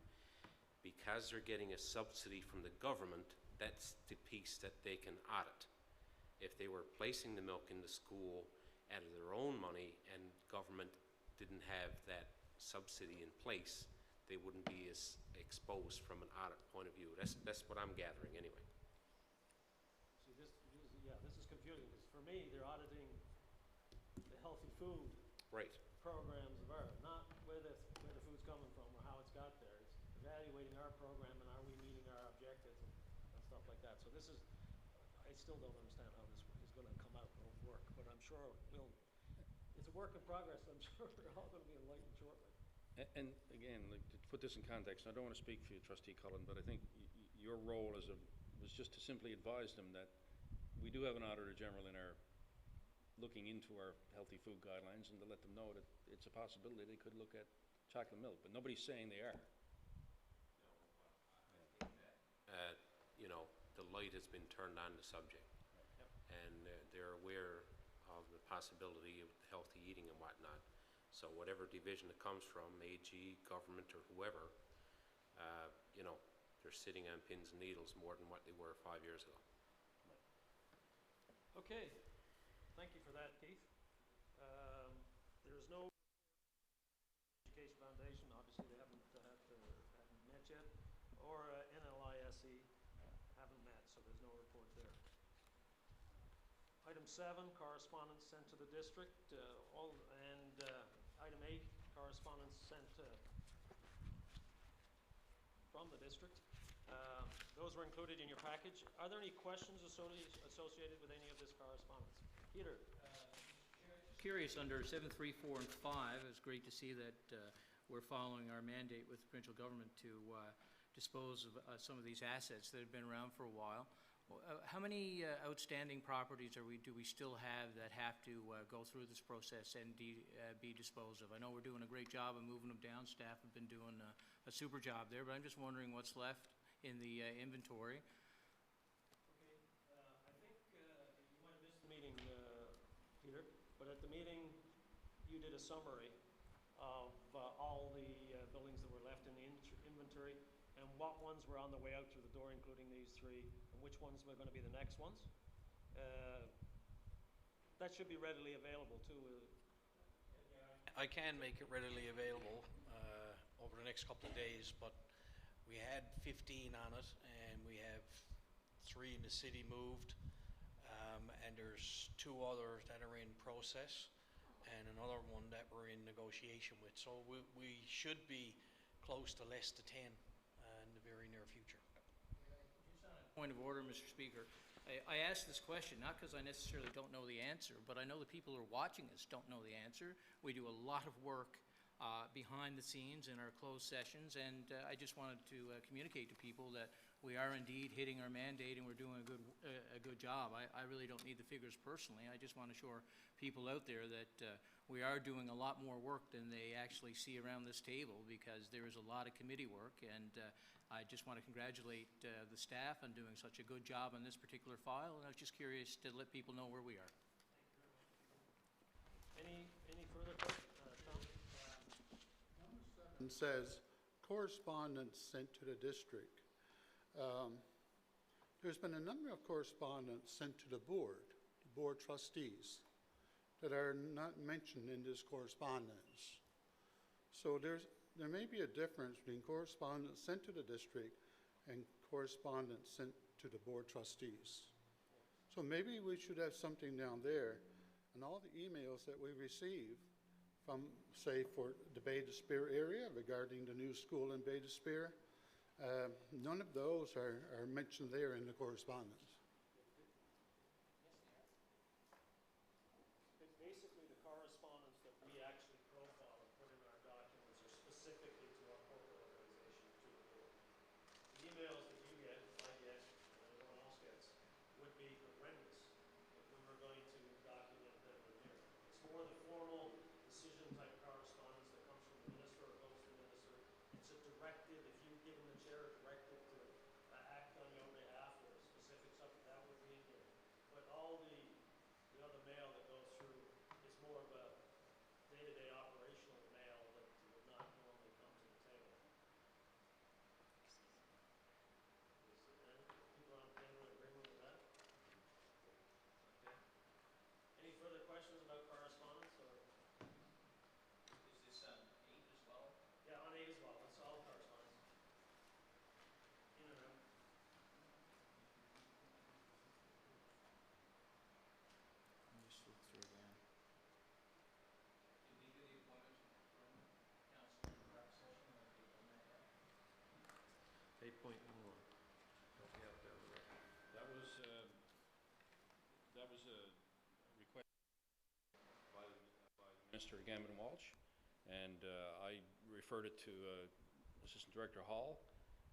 because they're getting a subsidy from the government, that's the piece that they can audit. If they were placing the milk in the school out of their own money and government didn't have that subsidy in place, they wouldn't be as exposed from an audit point of view. That's what I'm gathering anyway. See, this is confusing, because for me, they're auditing the healthy food Right. programs of ours, not where the food's coming from or how it's got there. It's evaluating our program and are we meeting our objectives and stuff like that. So this is, I still don't understand how this is going to come out and work, but I'm sure it's a work in progress. I'm sure we're all going to be enlightened shortly. And again, like, to put this in context, I don't want to speak for you, Trustee Cullen, but I think your role was just to simply advise them that we do have an Auditor General in our looking into our healthy food guidelines, and to let them know that it's a possibility they could look at chocolate milk, but nobody's saying they are. The light has been turned on the subject, and they're aware of the possibility of healthy eating and whatnot. So whatever division it comes from, AG, government, or whoever, they're sitting on pins and needles more than what they were 5 years ago. Okay. Thank you for that, Keith. There's no Education Foundation, obviously they haven't met yet, or NLISE haven't met, so there's no report there. Item 7, correspondence sent to the district, item 8, correspondence sent from the district. Those were included in your package. Are there any questions associated with any of this correspondence? Peter? Curious, under 7, 3, 4, and 5, it's great to see that we're following our mandate with the provincial government to dispose of some of these assets that have been around for a while. How many outstanding properties do we still have that have to go through this process and be disposed of? I know we're doing a great job of moving them down. Staff have been doing a super job there, but I'm just wondering what's left in the inventory. Okay, I think you might have missed the meeting, Peter, but at the meeting you did a summary of all the buildings that were left in the inventory and what ones were on the way out through the door, including these 3, and which ones were going to be the next ones. That should be readily available too. I can make it readily available over the next couple of days, but we had 15 on it, and we have 3 in the city moved, and there's 2 others that are in process, and another one that we're in negotiation with. So we should be close to less than 10 in the very near future. Just on a point of order, Mr. Speaker, I ask this question not because I necessarily don't know the answer, but I know the people who are watching us don't know the answer. We do a lot of work behind the scenes in our closed sessions, and I just wanted to communicate to people that we are indeed hitting our mandate and we're doing a good job. I really don't need the figures personally. I just want to assure people out there that we are doing a lot more work than they actually see around this table, because there is a lot of committee work, and I just want to congratulate the staff on doing such a good job on this particular file, and I was just curious to let people know where we are. Any further questions? Tom? Number 7 says correspondence sent to the district. There's been a number of correspondence sent to the board trustees, that are not mentioned in this correspondence. So there may be a difference between correspondence sent to the district and correspondence sent to the board trustees. So maybe we should have something down there, and all the emails that we receive from, say, for the Bay d'Espere area regarding the new school in Bay d'Espere, none of those are mentioned there in the correspondence. Basically, the correspondence that we actually profile and put in our documents are specifically to our corporate organization, to the board. The emails that you get, I get, and everyone else gets, would be horrendous if we were going to document them in here. It's more the formal decision-type correspondence that comes from the minister or goes to the minister. It's a directive. If you've given the chair a directive to act on your behalf, or specific stuff, that would be in here. But all the other mail that goes through is more of a day-to-day operational mail that would not normally come to the table. People on the table in agreement with that? Okay. Any further questions about correspondence, or? Is this on 8 as well? Yeah, on 8 as well. That's all correspondence. In and out. Let me just look through again. Did we do the appointment from council in the rep session, or have we done that yet? 8.1. That was a request by Minister Gambon Walsh, and I referred it to Assistant Director Hall,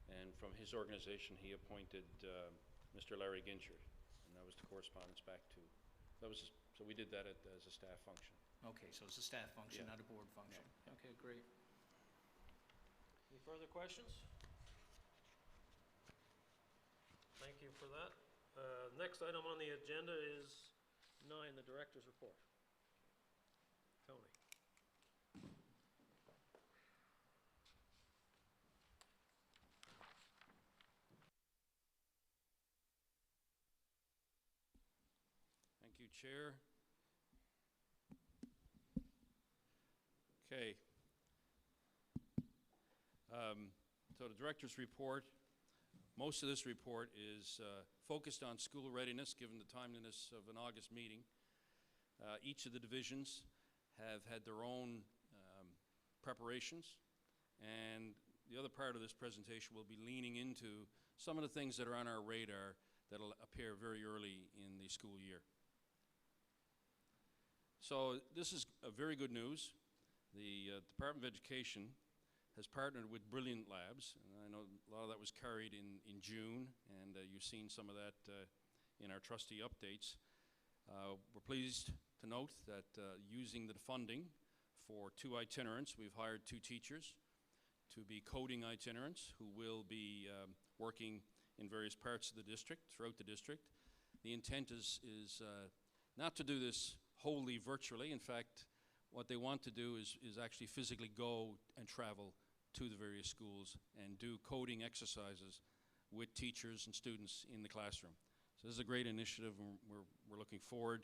and from his organization he appointed Mr. Larry Ginchard, and that was the correspondence back to. So we did that as a staff function. Okay, so it's a staff function, Yeah. not a board function. Yeah. Okay, great. Any further questions? Thank you for that. Next item on the agenda is 9, the director's report. Tony. Thank you, Chair. Okay. So the director's report, most of this report is focused on school readiness, given the timeliness of an August meeting. Each of the divisions have had their own preparations, and the other part of this presentation will be leaning into some of the things that are on our radar that will appear very early in the school year. So this is a very good news. The Department of Education has partnered with Brilliant Labs, and I know a lot of that was carried in June, and you've seen some of that in our trustee updates. We're pleased to note that using the funding for 2 itinerants, we've hired 2 teachers to be coding itinerants who will be working in various parts of the district, throughout the district. The intent is not to do this wholly virtually. In fact, what they want to do is actually physically go and travel to the various schools and do coding exercises with teachers and students in the classroom. So this is a great initiative, and we're looking forward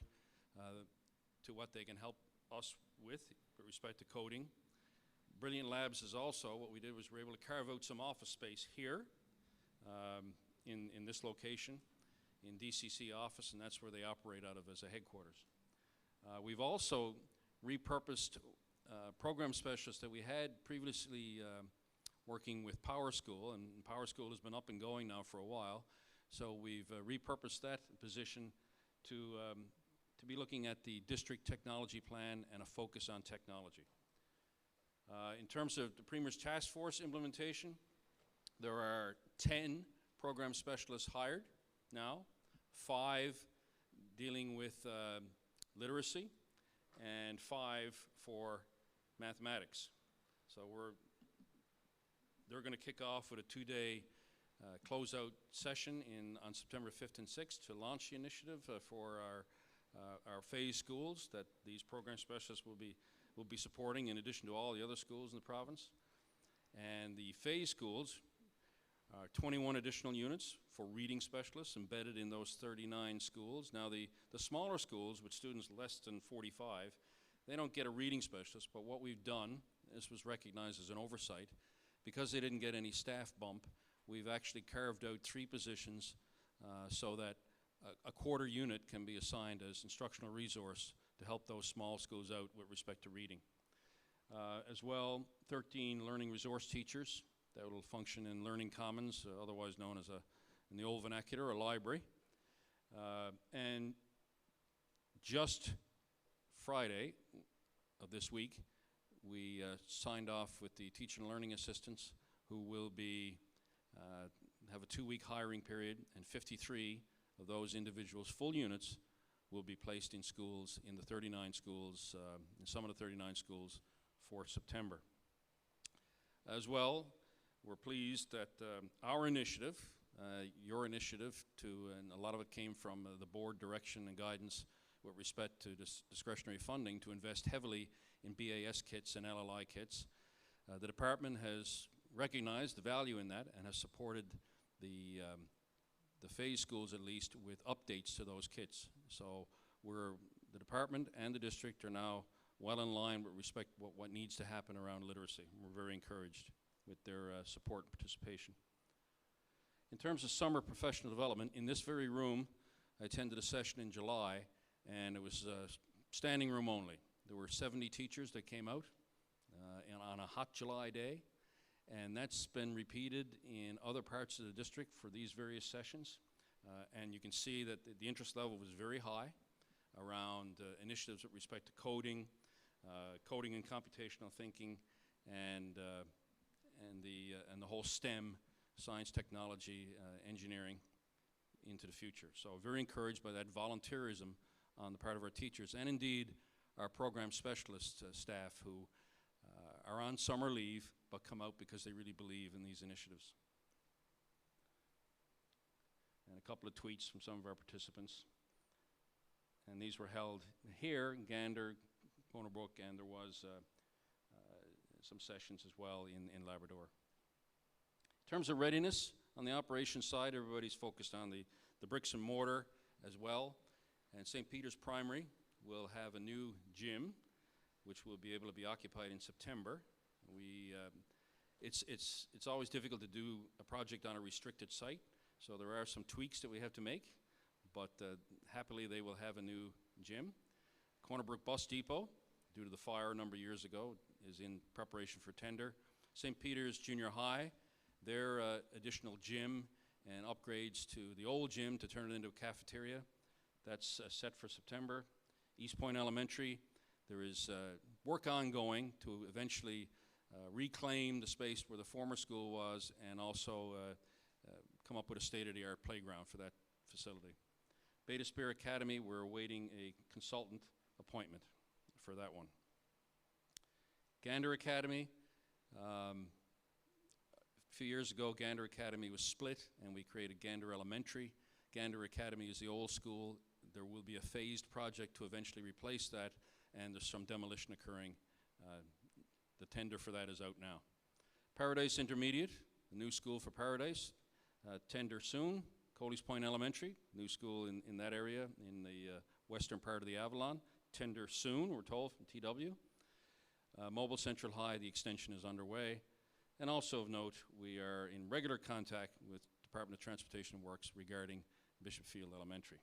to what they can help us with respect to coding. Brilliant Labs is also, what we did was we were able to carve out some office space here in this location, in DCC office, and that's where they operate out of as a headquarters. We've also repurposed program specialists that we had previously working with Power School, and Power School has been up and going now for a while, so we've repurposed that position to be looking at the district technology plan and a focus on technology. In terms of the Premier's Task Force implementation, there are 10 program specialists hired now, 5 dealing with literacy, and 5 for mathematics. So they're going to kick off with a 2-day closeout session on September 5th and 6th to launch the initiative for our phase schools that these program specialists will be supporting, in addition to all the other schools in the province. And the phase schools are 21 additional units for reading specialists embedded in those 39 schools. Now the smaller schools with students less than 45, they don't get a reading specialist, but what we've done, this was recognized as an oversight, because they didn't get any staff bump, we've actually carved out 3 positions so that a quarter unit can be assigned as instructional resource to help those small schools out with respect to reading. As well, 13 learning resource teachers that will function in Learning Commons, otherwise known as in the old vernacular, a library. And just Friday of this week, we signed off with the teacher and learning assistants who will be have a 2-week hiring period, and 53 of those individuals, full units, will be placed in schools, in the 39 schools, in some of the 39 schools for September. As well, we're pleased that our initiative, your initiative, and a lot of it came from the board direction and guidance with respect to discretionary funding to invest heavily in BAS kits and LLI kits. The department has recognized the value in that and has supported the phase schools, at least, with updates to those kits. So the department and the district are now well in line with respect to what needs to happen around literacy. We're very encouraged with their support and participation. In terms of summer professional development, in this very room, I attended a session in July, and it was standing room only. There were 70 teachers that came out on a hot July day, and that's been repeated in other parts of the district for these various sessions. And you can see that the interest level was very high around initiatives with respect to coding, coding and computational thinking, and the whole STEM, science, technology, engineering, into the future. So very encouraged by that volunteerism on the part of our teachers, and indeed our program specialist staff who are on summer leave but come out because they really believe in these initiatives. And a couple of tweets from some of our participants. And these were held here in Gander, Bonabrook, and there was some sessions as well in Labrador. In terms of readiness, on the operations side, everybody's focused on the bricks and mortar as well. And St. Peter's Primary will have a new gym which will be able to be occupied in September. It's always difficult to do a project on a restricted site, so there are some tweaks that we have to make, but happily they will have a new gym. Corner Brook Bus Depot, due to the fire a number of years ago, is in preparation for tender. St. Peter's Junior High, their additional gym and upgrades to the old gym to turn it into a cafeteria, that's set for September. East Point Elementary, there is work ongoing to eventually reclaim the space where the former school was and also come up with a state-of-the-art playground for that facility. Beta Spear Academy, we're awaiting a consultant appointment for that one. Gander Academy, a few years ago Gander Academy was split and we created Gander Elementary. Gander Academy is the old school. There will be a phased project to eventually replace that, and there's some demolition occurring. The tender for that is out now. Paradise Intermediate, a new school for Paradise, tender soon. Coley's Point Elementary, new school in that area in the western part of the Avalon, tender soon, we're told from TW. Mobile Central High, the extension is underway. And also of note, we are in regular contact with Department of Transportation Works regarding Bishop Field Elementary.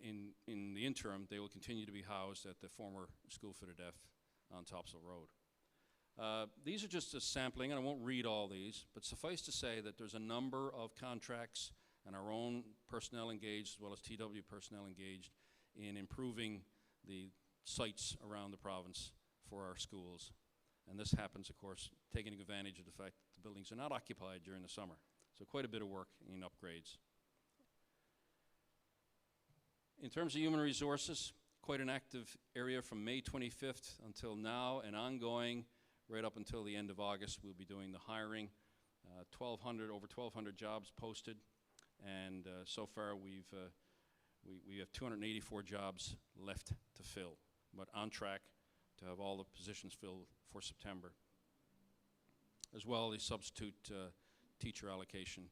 In the interim, they will continue to be housed at the former School for the Deaf on Topsail Road. These are just a sampling, and I won't read all these, but suffice to say that there's a number of contracts and our own personnel engaged, as well as TW personnel engaged, in improving the sites around the province for our schools. And this happens, of course, taking advantage of the fact that the buildings are not occupied during the summer. So quite a bit of work in upgrades. In terms of human resources, quite an active area from May 25th until now and ongoing right up until the end of August. We'll be doing the hiring, over 1,200 jobs posted, and so far we have 284 jobs left to fill, but on track to have all the positions filled for September. As well, the substitute teacher allocation,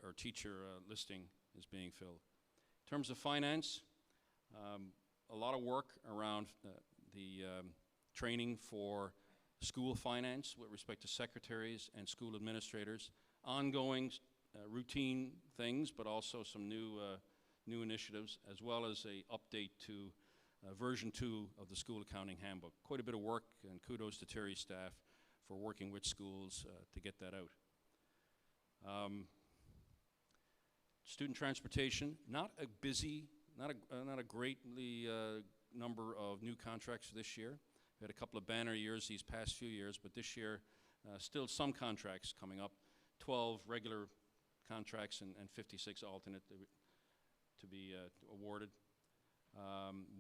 or teacher listing is being filled. In terms of finance, a lot of work around the training for school finance with respect to secretaries and school administrators, ongoing routine things, but also some new initiatives, as well as a update to version 2 of the school accounting handbook. Quite a bit of work, and kudos to Terry's staff for working with schools to get that out. Student transportation, not a busy, not a greatly number of new contracts this year. We had a couple of banner years these past few years, but this year still some contracts coming up. 12 regular contracts and 56 alternate to be awarded.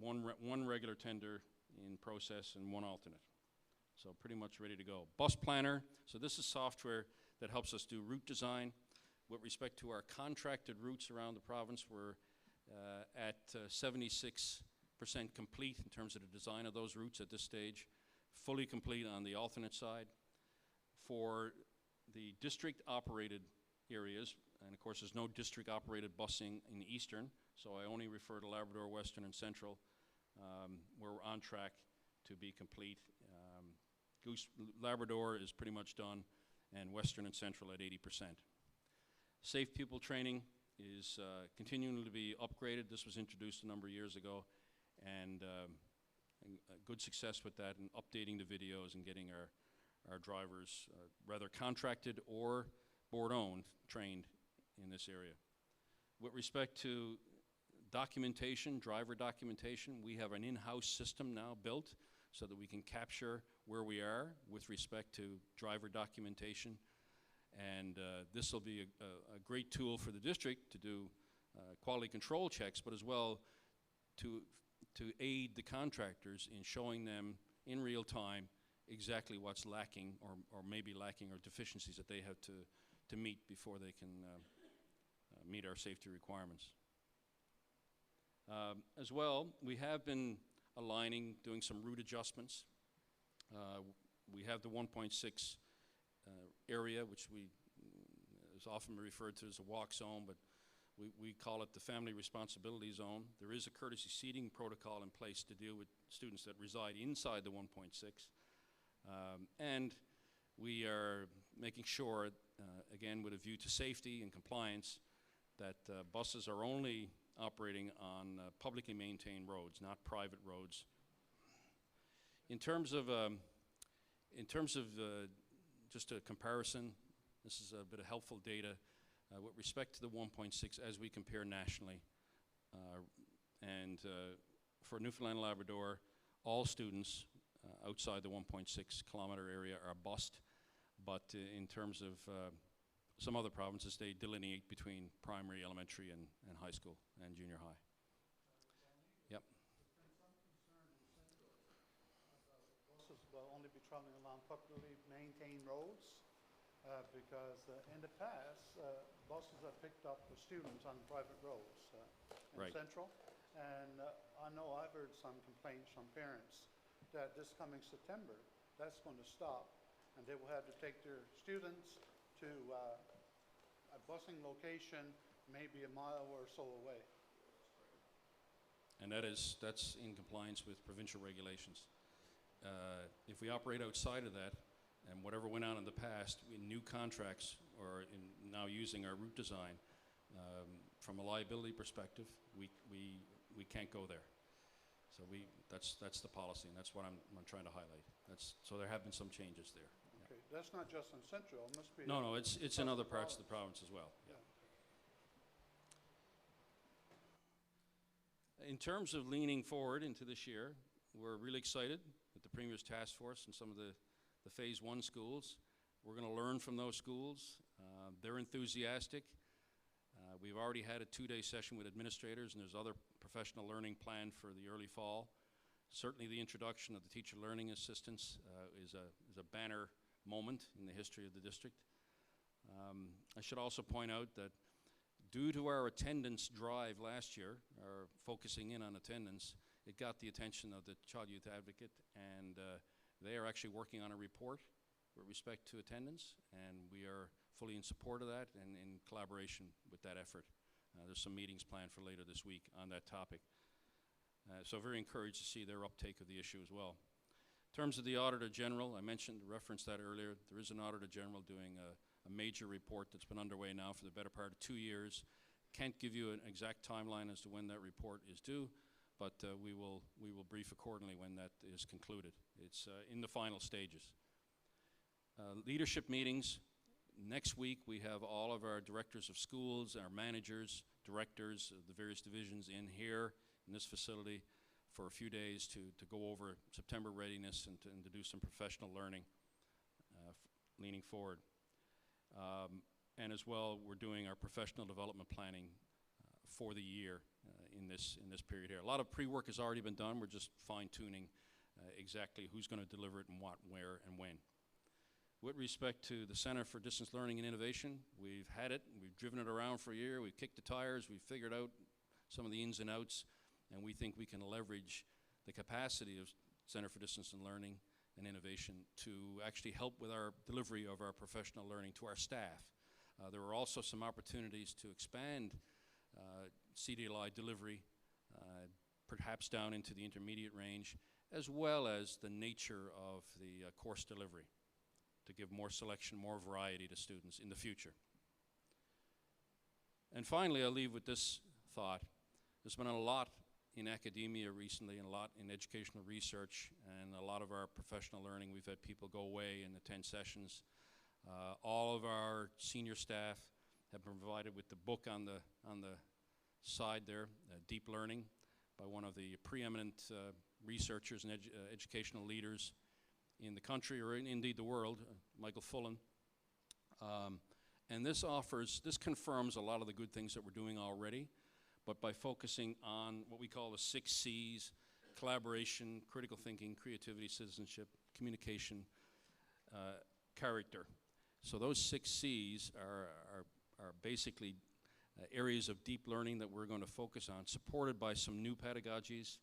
One regular tender in process and one alternate. So pretty much ready to go. Bus Planner, so this is software that helps us do route design. With respect to our contracted routes around the province, we're at 76% complete in terms of the design of those routes at this stage. Fully complete on the alternate side. For the district operated areas, and of course there's no district operated busing in the eastern, so I only refer to Labrador, Western, and Central. We're on track to be complete. Labrador is pretty much done, and Western and Central at 80%. Safe Pupil Training is continuing to be upgraded. This was introduced a number of years ago, and good success with that and updating the videos and getting our drivers, whether contracted or board-owned, trained in this area. With respect to documentation, driver documentation, we have an in-house system now built so that we can capture where we are with respect to driver documentation. And this will be a great tool for the district to do quality control checks, but as well to aid the contractors in showing them in real time exactly what's lacking or maybe lacking or deficiencies that they have to meet before they can meet our safety requirements. As well, we have been aligning, doing some route adjustments. We have the 1.6 area, which is often referred to as a walk zone, but We call it the Family Responsibility Zone. There is a courtesy seating protocol in place to deal with students that reside inside the 1.6. And we are making sure, again, with a view to safety and compliance, that buses are only operating on publicly maintained roads, not private roads. In terms of just a comparison, this is a bit of helpful data with respect to the 1.6 as we compare nationally. For Newfoundland and Labrador, all students outside the 1.6 kilometer area are bused, but in terms of some other provinces, they delineate between primary, elementary, and high school and junior high. Yep. Buses will only be traveling along publicly maintained roads because in the past, buses have picked up the students on private roads in Right. Central. And I know I've heard some complaints from parents that this coming September, that's going to stop, and they will have to take their students to a busing location maybe a mile or so away. And that's in compliance with provincial regulations. If we operate outside of that, and whatever went on in the past, in new contracts or in now using our route design, from a liability perspective, we can't go there. So that's the policy, and that's what I'm trying to highlight. So there have been some changes there. Yeah. Okay, that's not just in Central, it must be. No, it's in other parts of the province as well. Yeah. In terms of leaning forward into this year, we're really excited with the Premier's task force and some of the Phase 1 schools. We're going to learn from those schools. They're enthusiastic. We've already had a 2-day session with administrators, and there's other professional learning planned for the early fall. Certainly the introduction of the teacher learning assistants is a banner moment in the history of the district. I should also point out that due to our attendance drive last year, our focusing in on attendance, it got the attention of the Child Youth Advocate, and they are actually working on a report with respect to attendance, and we are fully in support of that and in collaboration with that effort. There's some meetings planned for later this week on that topic. So very encouraged to see their uptake of the issue as well. In terms of the Auditor General, I referenced that earlier. There is an Auditor General doing a major report that's been underway now for the better part of 2 years. Can't give you an exact timeline as to when that report is due, but we will brief accordingly when that is concluded. It's in the final stages. Leadership meetings. Next week we have all of our directors of schools, our managers, directors of the various divisions in here in this facility for a few days to go over September readiness and to do some professional learning leaning forward. And as well, we're doing our professional development planning for the year in this period here. A lot of pre-work has already been done. We're just fine-tuning exactly who's going to deliver it and what, where, and when. With respect to the Center for Distance Learning and Innovation, we've had it, we've driven it around for a year, we've kicked the tires, we've figured out some of the ins and outs, and we think we can leverage the capacity of Center for Distance and Learning and Innovation to actually help with our delivery of our professional learning to our staff. There are also some opportunities to expand CDLI delivery, perhaps down into the intermediate range, as well as the nature of the course delivery, to give more selection, more variety to students in the future. And finally, I'll leave with this thought. There's been a lot in academia recently and a lot in educational research and a lot of our professional learning. We've had people go away and attend sessions. All of our senior staff have been provided with the book on the side there, Deep Learning, by one of the preeminent researchers and educational leaders in the country, or indeed the world, Michael Fullan. And this confirms a lot of the good things that we're doing already, but by focusing on what we call the 6 C's: collaboration, critical thinking, creativity, citizenship, communication, character. So those 6 C's are basically areas of deep learning that we're going to focus on, supported by some new pedagogies,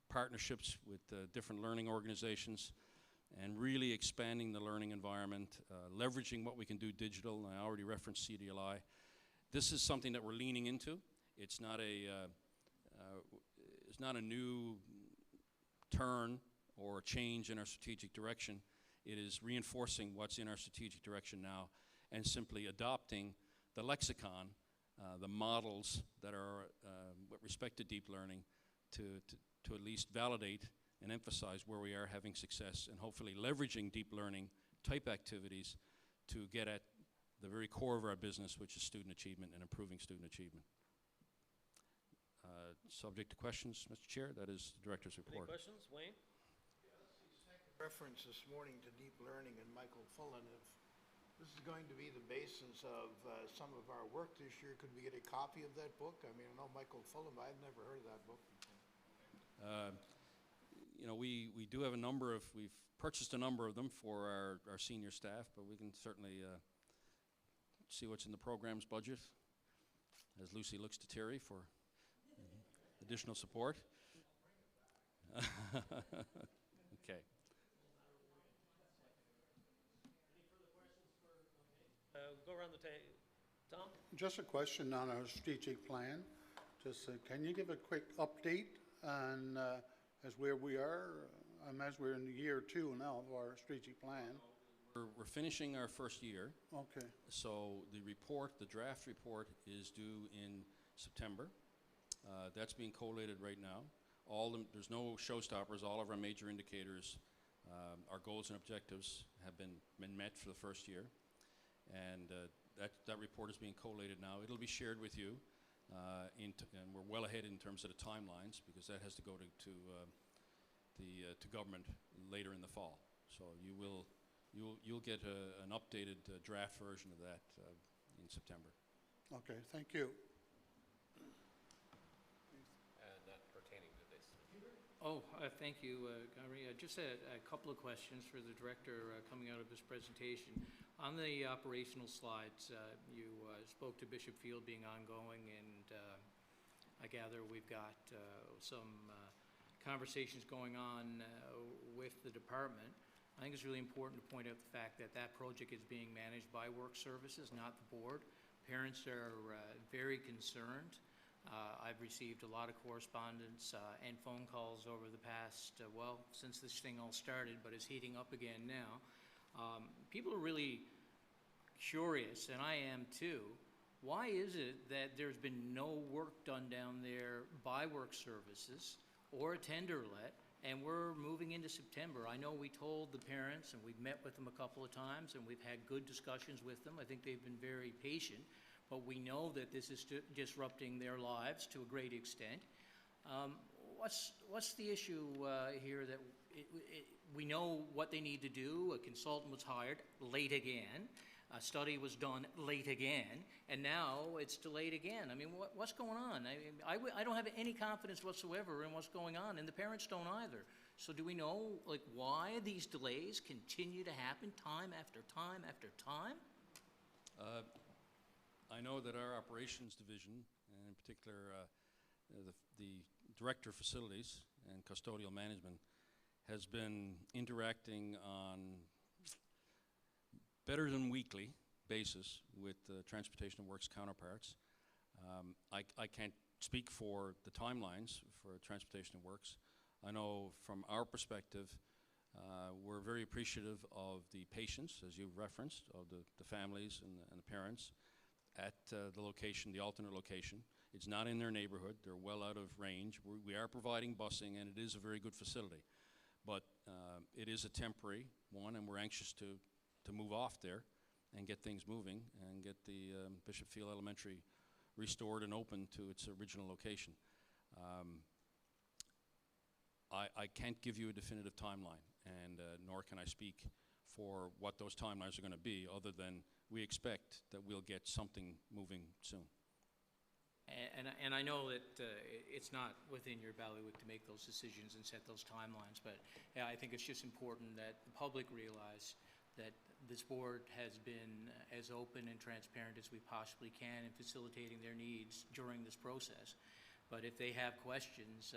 partnerships with different learning organizations, and really expanding the learning environment, leveraging what we can do digital. And I already referenced CDLI. This is something that we're leaning into. It's not a new turn or a change in our strategic direction. It is reinforcing what's in our strategic direction now and simply adopting the lexicon, the models that are with respect to deep learning to at least validate and emphasize where we are having success, and hopefully leveraging deep learning type activities to get at the very core of our business, which is student achievement and improving student achievement. Subject to questions, Mr. Chair, that is the Director's Any report. questions? Wayne? Reference this morning to deep learning and Michael Fullen. If this is going to be the basis of some of our work this year, could we get a copy of that book? I mean, I know Michael Fullen, but I've never heard of that book before. You know, we do have a number of, we've purchased a number of them for our senior staff, but we can certainly see what's in the program's budget as Lucy looks to Terry for additional support. Okay. Go around the table. Tom? Just a question on our strategic plan. Just can you give a quick update on as where we are, as we're in year 2 now of our strategic plan? We're finishing our first year. Okay. So the report, the draft report, is due in September. That's being collated right now. There's no showstoppers. All of our major indicators, our goals and objectives have been met for the first year. And that report is being collated now. It'll be shared with you, and we're well ahead in terms of the timelines, because that has to go to government later in the fall. So you'll get an updated draft version of that in September. Okay, thank you. Not pertaining to this. Oh, thank you, Gary. Just a couple of questions for the director coming out of this presentation. On the operational slides, you spoke to Bishop Field being ongoing, and I gather we've got some conversations going on with the department. I think it's really important to point out the fact that that project is being managed by Work Services, not the board. Parents are very concerned. I've received a lot of correspondence and phone calls over the past, since this thing all started, but it's heating up again now. People are really curious, and I am too. Why is it that there's been no work done down there by Work Services or a tender let, and we're moving into September? I know we told the parents, and we've met with them a couple of times, and we've had good discussions with them. I think they've been very patient, but we know that this is disrupting their lives to a great extent. What's the issue here that we know what they need to do? A consultant was hired late again. A study was done late again, and now it's delayed again. I mean, what's going on? I don't have any confidence whatsoever in what's going on, and the parents don't either. So do we know, like, why these delays continue to happen time after time after time? I know that our operations division, and in particular the director of facilities and custodial management, has been interacting on better than weekly basis with Transportation and Works counterparts. I can't speak for the timelines for Transportation and Works. I know from our perspective, we're very appreciative of the patience, as you referenced, of the families and the parents at the location, the alternate location. It's not in their neighborhood. They're well out of range. We are providing busing, and it is a very good facility. But it is a temporary one, and we're anxious to move off there and get things moving and get the Bishop Field Elementary restored and open to its original location. I can't give you a definitive timeline, and nor can I speak for what those timelines are going to be, other than we expect that we'll get something moving soon. And I know that it's not within your bailiwick to make those decisions and set those timelines, but yeah, I think it's just important that the public realize that this board has been as open and transparent as we possibly can in facilitating their needs during this process. But if they have questions,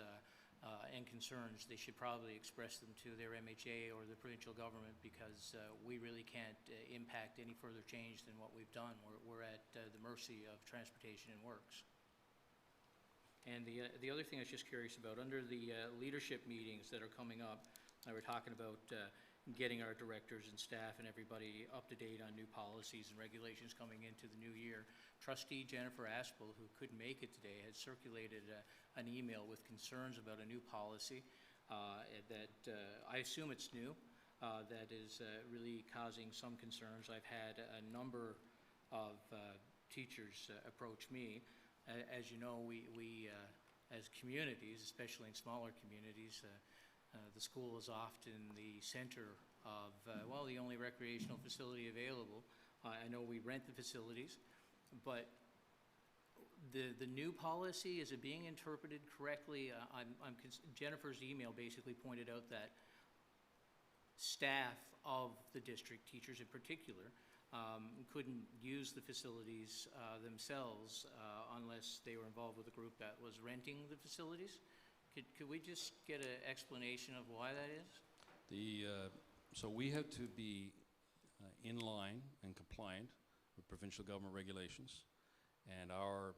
and concerns, they should probably express them to their MHA or the provincial government, because we really can't impact any further change than what we've done. We're at the mercy of Transportation and Works. And the other thing I was just curious about, under the leadership meetings that are coming up, we're talking about getting our directors and staff and everybody up to date on new policies and regulations coming into the new year. Trustee Jennifer Aspel, who couldn't make it today, had circulated an email with concerns about a new policy that I assume it's new, that is really causing some concerns. I've had a number of teachers approach me. As you know, we as communities, especially in smaller communities, the school is often the center of, well, the only recreational facility available. I know we rent the facilities, but the new policy, is it being interpreted correctly? Jennifer's email basically pointed out that staff of the district, teachers in particular, couldn't use the facilities themselves unless they were involved with a group that was renting the facilities. Could we just get an explanation of why that is? So we have to be in line and compliant with provincial government regulations, and our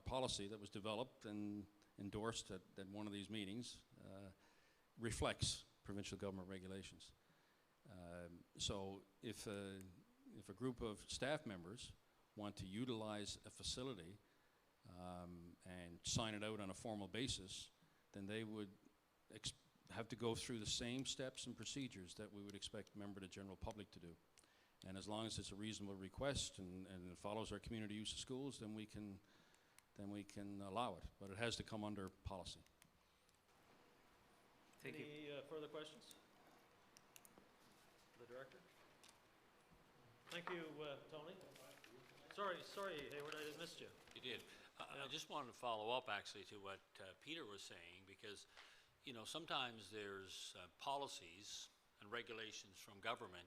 policy that was developed and endorsed at one of these meetings reflects provincial government regulations. So if a group of staff members want to utilize a facility and sign it out on a formal basis, then they would have to go through the same steps and procedures that we would expect a member of the general public to do. And as long as it's a reasonable request and it follows our community use of schools, then we can allow it. But it has to come under policy. Thank you. Any further questions? The director? Thank you, Tony. Sorry, Hayward, I missed you. You did. I just wanted to follow up actually to what Peter was saying, because sometimes there's policies and regulations from government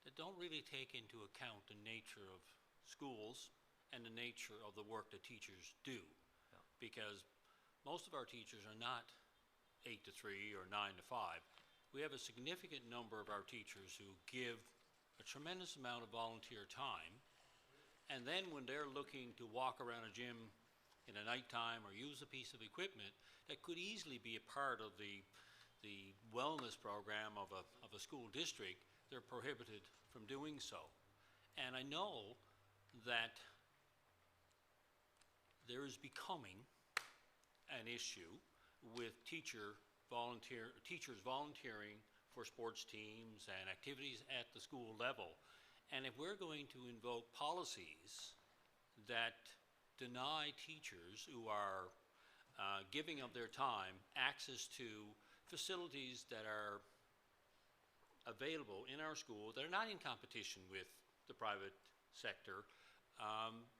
that don't really take into account the nature of schools and the nature of the work that teachers do. Yeah. Because most of our teachers are not 8 to 3 or 9 to 5. We have a significant number of our teachers who give a tremendous amount of volunteer time, and then when they're looking to walk around a gym in the nighttime or use a piece of equipment that could easily be a part of the wellness program of a school district, they're prohibited from doing so. And I know that there is becoming an issue with teachers volunteering for sports teams and activities at the school level. And if we're going to invoke policies that deny teachers who are giving of their time access to facilities that are available in our school that are not in competition with the private sector,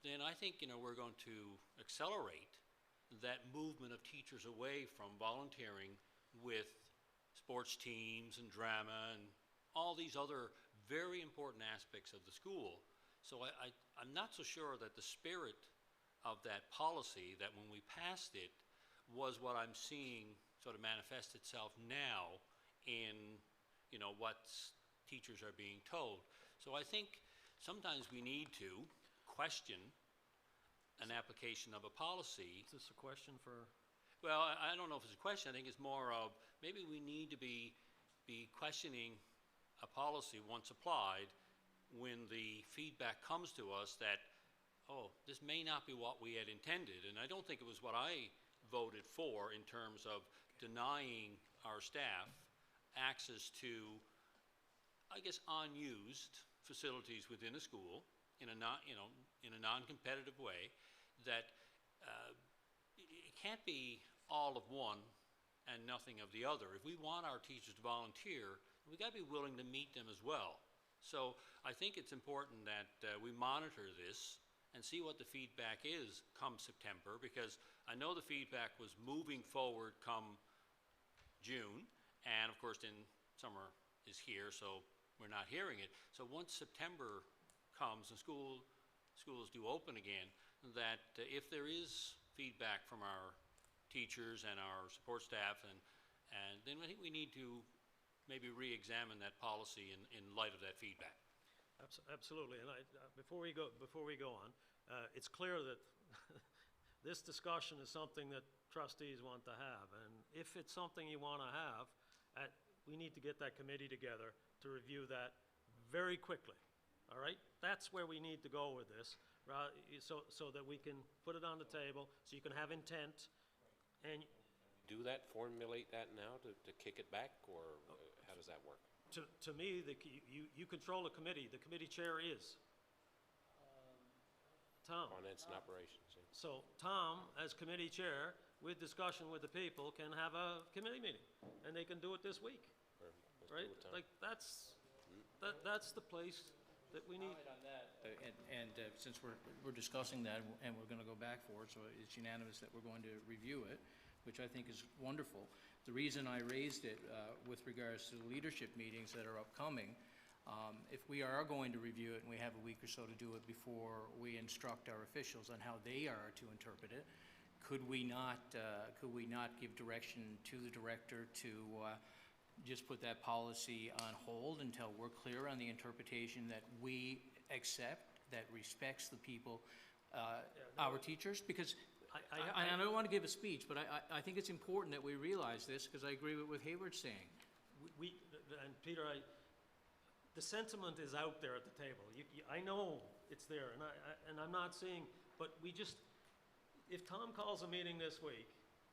then I think we're going to accelerate that movement of teachers away from volunteering with sports teams and drama and all these other very important aspects of the school. So I'm not so sure that the spirit of that policy, that when we passed it, was what I'm seeing sort of manifest itself now in what teachers are being told. So I think sometimes we need to question an application of a policy. Is this a question for? Well, I don't know if it's a question. I think it's more of maybe we need to be questioning a policy once applied when the feedback comes to us that, oh, this may not be what we had intended. And I don't think it was what I voted for in terms of denying our staff access to, I guess, unused facilities within a school in a non-competitive way. That it can't be all of one and nothing of the other. If we want our teachers to volunteer, we've got to be willing to meet them as well. So I think it's important that we monitor this and see what the feedback is come September, because I know the feedback was moving forward come June, and of course then summer is here, so we're not hearing it. So once September comes and schools do open again, that if there is feedback from our teachers and our support staff, and then I think we need to maybe re-examine that policy in light of that feedback. Absolutely, and before we go on, it's clear that this discussion is something that trustees want to have, and if it's something you want to have, we need to get that committee together to review that very quickly, all right? That's where we need to go with this, so that we can put it on the table, so you can have intent, and Do that, formulate that now to kick it back, or how does that work? to me, you control the committee. The committee chair is Tom. Finance and operations, yeah. So Tom, as committee chair, with discussion with the people, can have a committee meeting, and they can do it this week, Or let's do right? it, Tom. Like, that's the place that we need. Comment on that, since we're discussing that, and we're gonna go back for it, so it's unanimous that we're going to review it, which I think is wonderful. The reason I raised it with regards to the leadership meetings that are upcoming, if we are going to review it and we have a week or so to do it before we instruct our officials on how they are to interpret it, could we not give direction to the director to just put that policy on hold until we're clear on the interpretation that we accept, that respects the people, our teachers? Because I don't want to give a speech, but I think it's important that we realize this, because I agree with what Hayward's saying. And Peter, the sentiment is out there at the table. I know it's there, and I'm not seeing, but if Tom calls a meeting this week,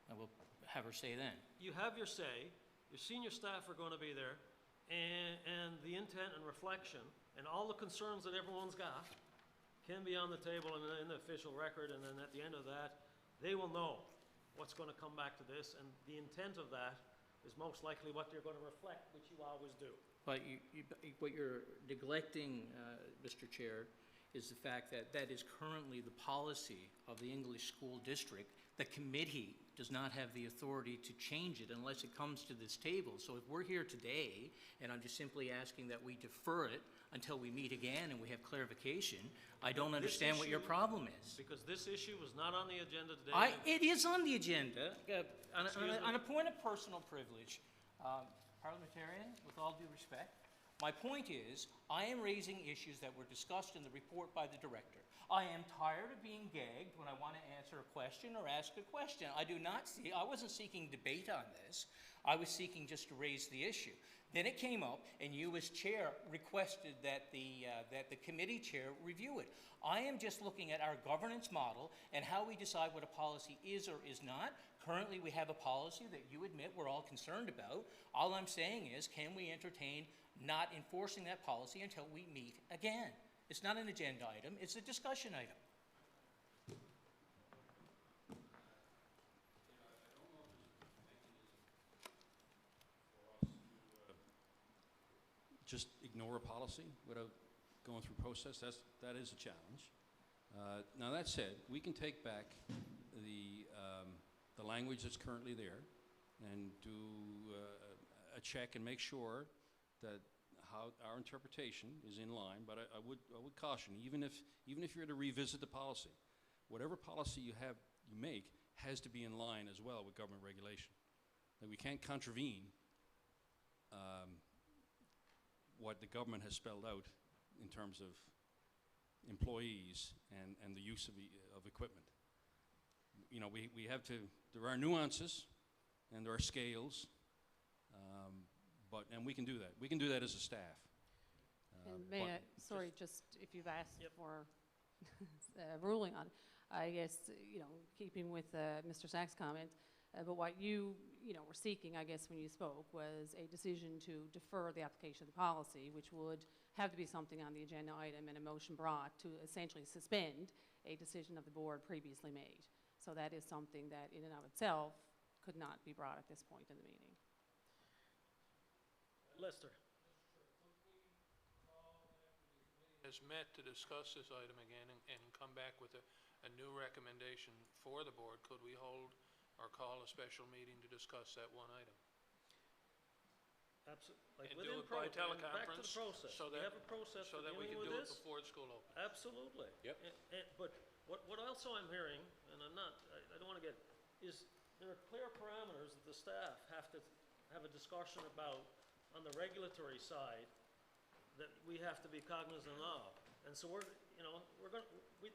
And we'll have her say then. you have your say, your senior staff are going to be there, and the intent and reflection, and all the concerns that everyone's got can be on the table and in the official record, and then at the end of that, they will know what's going to come back to this, and the intent of that is most likely what you're going to reflect, which you always do. But what you're neglecting, Mr. Chair, is the fact that that is currently the policy of the English School District. The committee does not have the authority to change it unless it comes to this table. So if we're here today, and I'm just simply asking that we defer it until we meet again and we have clarification, I don't understand what your problem is. Because this issue was not on the agenda today. It is on the agenda, on a point of personal privilege. Parliamentarian, with all due respect, my point is, I am raising issues that were discussed in the report by the director. I am tired of being gagged when I want to answer a question or ask a question. I wasn't seeking debate on this. I was seeking just to raise the issue. Then it came up, and you as chair requested that the committee chair review it. I am just looking at our governance model and how we decide what a policy is or is not. Currently, we have a policy that you admit we're all concerned about. All I'm saying is, can we entertain not enforcing that policy until we meet again? It's not an agenda item, it's a discussion item. Just ignore a policy without going through process, that is a challenge. Now that said, we can take back the language that's currently there and do a check and make sure that how our interpretation is in line. But I would caution, even if you're to revisit the policy, whatever policy you make has to be in line as well with government regulation. That we can't contravene what the government has spelled out in terms of employees and the use of equipment. You know, we have to, there are nuances and there are scales, and we can do that. We can do that as a staff. And may I, sorry, just if you've asked for ruling on it, I guess, keeping with Mr. Sachs' comment, but what you were seeking, I guess, when you spoke, was a decision to defer the application of the policy, which would have to be something on the agenda item and a motion brought to essentially suspend a decision of the board previously made. So that is something that in and of itself could not be brought at this point in the meeting. Lester. Has met to discuss this item again and come back with a new recommendation for the board. Could we hold or call a special meeting to discuss that one item? Absolutely. And do it by teleconference? Back to the process. So We that, have a process so for that we dealing can with do this? it before the school opens? Absolutely. Yep. But what also I'm hearing, and I don't want to get, is there are clear parameters that the staff have to have a discussion about on the regulatory side that we have to be cognizant of. And so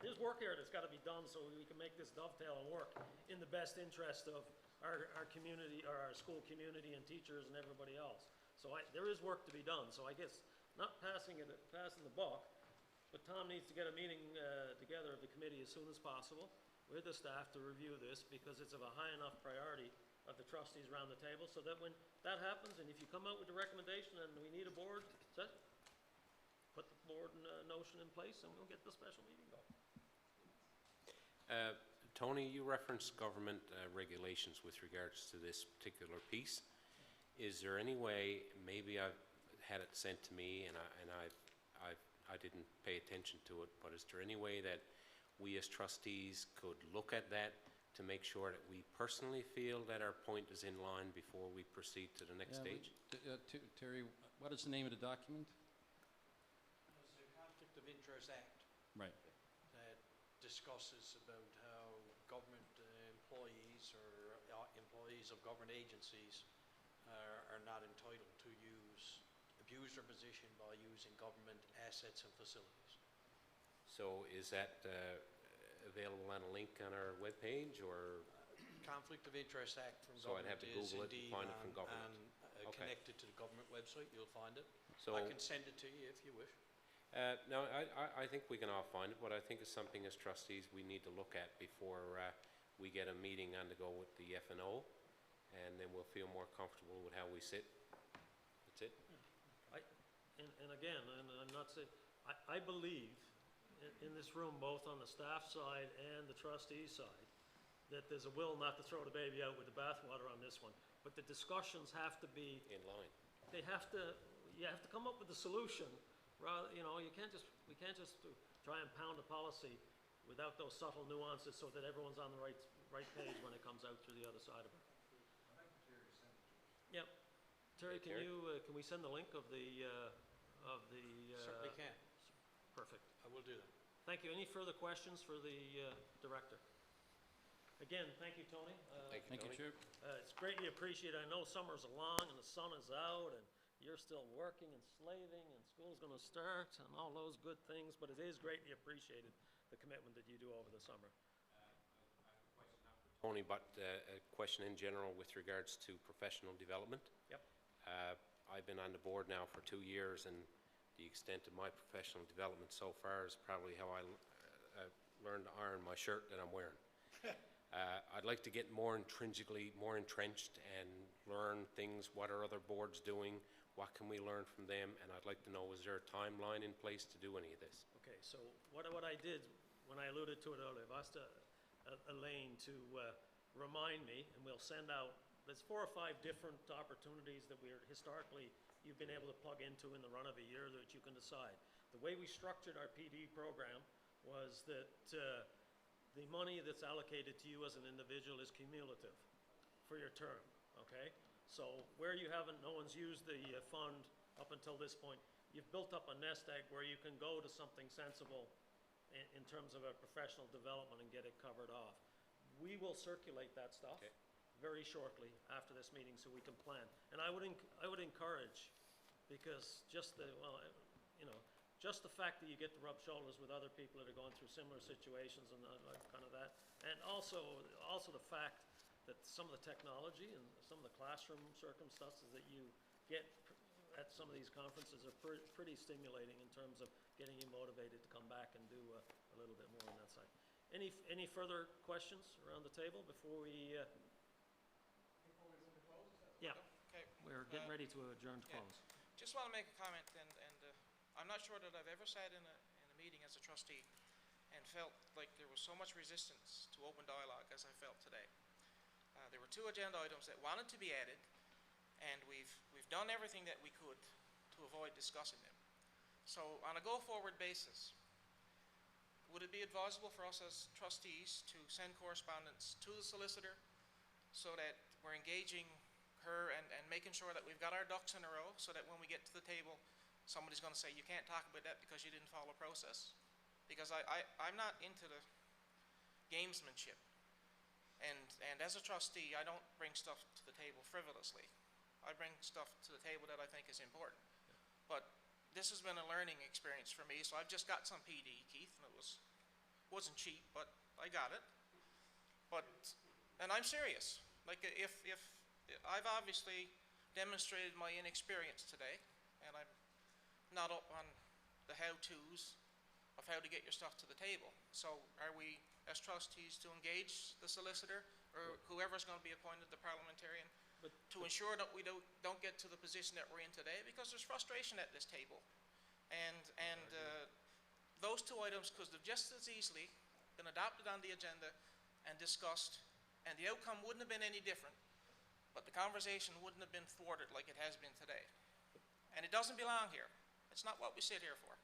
there's work here that's gotta be done so we can make this dovetail and work in the best interest of our community, or our school community and teachers and everybody else. So there is work to be done, so I guess not passing the buck, but Tom needs to get a meeting together of the committee as soon as possible with the staff to review this, because it's of a high enough priority of the trustees around the table, so that when that happens, and if you come out with a recommendation and we need a board session, put the board notion in place and we'll get the special meeting going. Tony, you referenced government regulations with regards to this particular piece. Is there any way, maybe I've had it sent to me and I didn't pay attention to it, but is there any way that we as trustees could look at that to make sure that we personally feel that our point is in line before we proceed to the next stage? Terry, what is the name of the document? It's the Conflict of Interest Act. Right. That discusses about how government employees or employees of government agencies are not entitled to abuse their position by using government assets and facilities. So is that available on a link on our webpage, or? Conflict of Interest Act from So I'd government have to is Google it to indeed find it from government. Okay. Connected to the government website, you'll find it. So I can send it to you if you wish. no, I think we can all find it, but I think it's something as trustees we need to look at before we get a meeting on the go with the F&O, and then we'll feel more comfortable with how we sit. That's it. And again, and I'm not saying, I believe in this room, both on the staff side and the trustee side, that there's a will not to throw the baby out with the bathwater on this one. But the discussions have to be In line. you have to come up with a solution. Rather, we can't just try and pound a policy without those subtle nuances so that everyone's on the right page when it comes out through the other side of it. Yep. Terry, Terry? can we send the link of the Certainly can. Perfect. I will do that. Thank you. Any further questions for the director? Again, thank you, Tony. Thank you, Chair. It's greatly appreciated. I know summer's long and the sun is out and you're still working and slaving and school's gonna start and all those good things, but it is greatly appreciated, the commitment that you do over the summer. Tony, but a question in general with regards to professional development. Yep. I've been on the board now for 2 years, and the extent of my professional development so far is probably how I learned to iron my shirt that I'm wearing. I'd like to get more entrenched and learn things. What are other boards doing? What can we learn from them? And I'd like to know, is there a timeline in place to do any of this? Okay, so what I did when I alluded to it earlier, I've asked Elaine to remind me, and we'll send out, there's 4 or 5 different opportunities that you've been able to plug into in the run of a year that you can decide. The way we structured our PD program was that the money that's allocated to you as an individual is cumulative for your term, okay? So where no one's used the fund up until this point, you've built up a nest egg where you can go to something sensible in terms of a professional development and get it covered off. We will circulate that stuff very shortly after this meeting so we can plan. And I would encourage, because just the fact that you get to rub shoulders with other people that are going through similar situations and kind of that, and also the fact that some of the technology and some of the classroom circumstances that you get at some of these conferences are pretty stimulating in terms of getting you motivated to come back and do a little bit more on that side. Any further questions around the table before we? Yeah. Okay. We're getting ready to adjourn to yeah. close. Just want to make a comment, and I'm not sure that I've ever sat in a meeting as a trustee and felt like there was so much resistance to open dialogue as I felt today. There were 2 agenda items that wanted to be added, and we've done everything that we could to avoid discussing them. So on a go-forward basis, would it be advisable for us as trustees to send correspondence to the solicitor so that we're engaging her and making sure that we've got our ducks in a row, so that when we get to the table, somebody's going to say, you can't talk about that because you didn't follow process? Because I'm not into the gamesmanship And as a trustee, I don't bring stuff to the table frivolously. I bring stuff to the table that I think is important. But this has been a learning experience for me, so I've just got some PD, Keith, and wasn't cheap, but I got it. And I'm serious. Like, if I've obviously demonstrated my inexperience today, and I'm not up on the how-tos of how to get your stuff to the table. So are we, as trustees, to engage the solicitor, or whoever's going to be appointed, the parliamentarian, to ensure that we don't get to the position that we're in today, because there's frustration at this table. And those two items could have just as easily been adopted on the agenda and discussed, and the outcome wouldn't have been any different, but the conversation wouldn't have been thwarted like it has been today. And it doesn't belong here. It's not what we sit here for.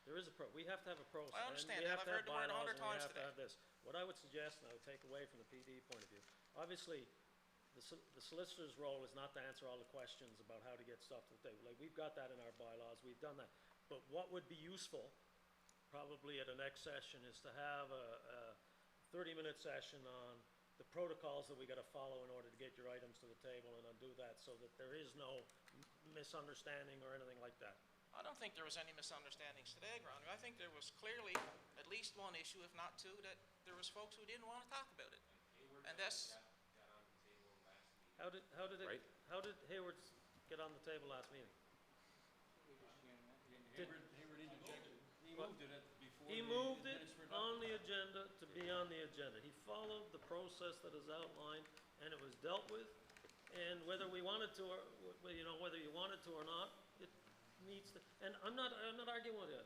There is we have to have a process. I understand and we that. have I've to heard the word 100 have bylaws, and times we have today. to have this. What I would suggest, and I would take away from the PD point of view, obviously, the solicitor's role is not to answer all the questions about how to get stuff to the table. Like, we've got that in our bylaws, we've done that. But what would be useful, probably at the next session, is to have a 30-minute session on the protocols that we got to follow in order to get your items to the table, and undo that so that there is no misunderstanding or anything like that. I don't think there was any misunderstandings today, Gronwy. I think there was clearly at least one issue, if not two, that there was folks who didn't want to talk about it. And that's, How did Right. Hayward get on the table last meeting? Hayward interjected. He moved it before He the moved it minutes were on adopted. the agenda to be on the agenda. He followed the process that is outlined, and it was dealt with. And whether we wanted to, or, whether you wanted to or not, it needs to, and I'm not arguing with you.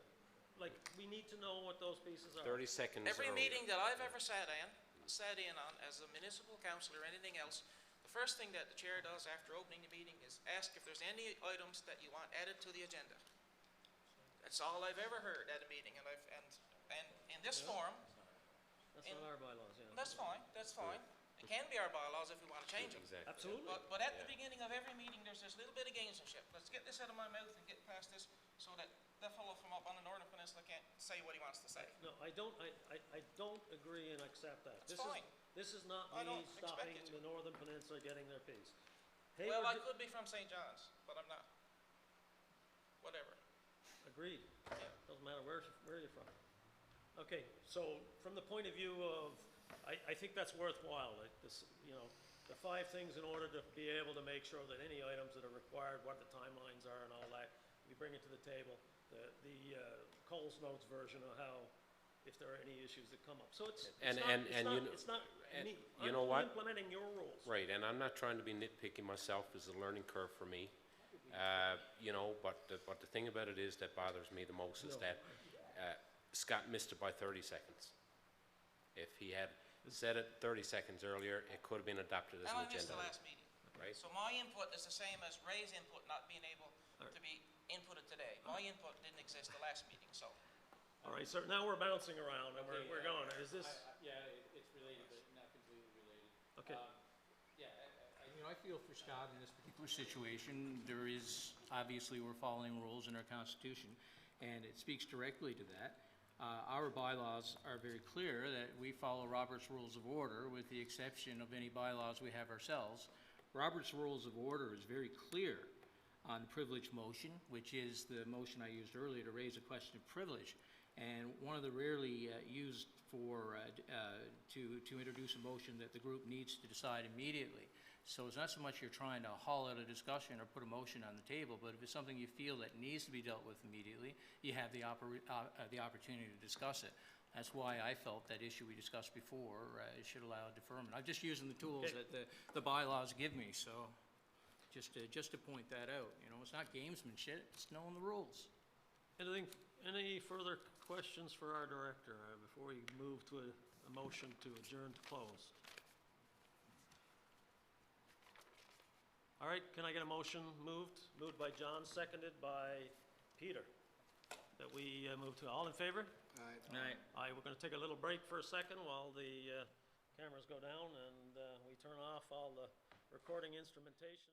Like, we need to know what those pieces are. 30 seconds every earlier. meeting that I've ever sat in on as a municipal councillor or anything else, the first thing that the chair does after opening the meeting is ask if there's any items that you want added to the agenda. That's all I've ever heard at a meeting, and in this forum, That's not our bylaws, yeah. that's fine, that's fine. It can be our bylaws if we want to change them. Exactly. Absolutely. But at the beginning of every meeting, there's this little bit of gamesmanship. Let's get this out of my mouth and get past this, so that that fellow from up on the Northern Peninsula can't say what he wants to say. No, I don't agree and accept that. That's fine. This is not I me don't expect stopping you to. the Northern Peninsula getting their piece. Well, I Hayward could be from St. John's, but I'm not. Whatever. agreed. Yeah. Doesn't matter where you're from. Okay, so from the point of view of, I think that's worthwhile, like this, the 5 things in order to be able to make sure that any items that are required, what the timelines are and all that, we bring it to the table. The Coles Notes version of how, if there are any issues that come up. So it's not me. You know what? Implementing your rules. Right, and I'm not trying to be nitpicky myself. It's a learning curve for me. But the thing about it is that bothers me the most is that Scott missed it by 30 seconds. If he had said it 30 seconds earlier, it could have been adopted as And an I missed agenda. the last meeting. Right. So my input is the same as Ray's input not being able to be inputted today. My input didn't exist the last meeting, so. All right, so now we're bouncing around and we're going. Is this, Yeah, it's related, but not completely related. okay, I feel for Scott in this particular situation. There is, obviously, we're following rules in our Constitution, and it speaks directly to that. Our bylaws are very clear that we follow Robert's Rules of Order with the exception of any bylaws we have ourselves. Robert's Rules of Order is very clear on privilege motion, which is the motion I used earlier to raise a question of privilege. And one of the rarely used for to introduce a motion that the group needs to decide immediately. So it's not so much you're trying to haul out a discussion or put a motion on the table, but if it's something you feel that needs to be dealt with immediately, you have the opportunity to discuss it. That's why I felt that issue we discussed before should allow deferment. I'm just using the tools that the bylaws give me, so just to point that out. It's not gamesmanship, it's knowing the rules. any further questions for our director before we move to a motion to adjourn to close? All right, can I get a motion moved? Moved by John, seconded by Peter, that we move to. All in favor? Aye. Aye, we're going to take a little break for a second while the cameras go down and we turn off all the recording instrumentation.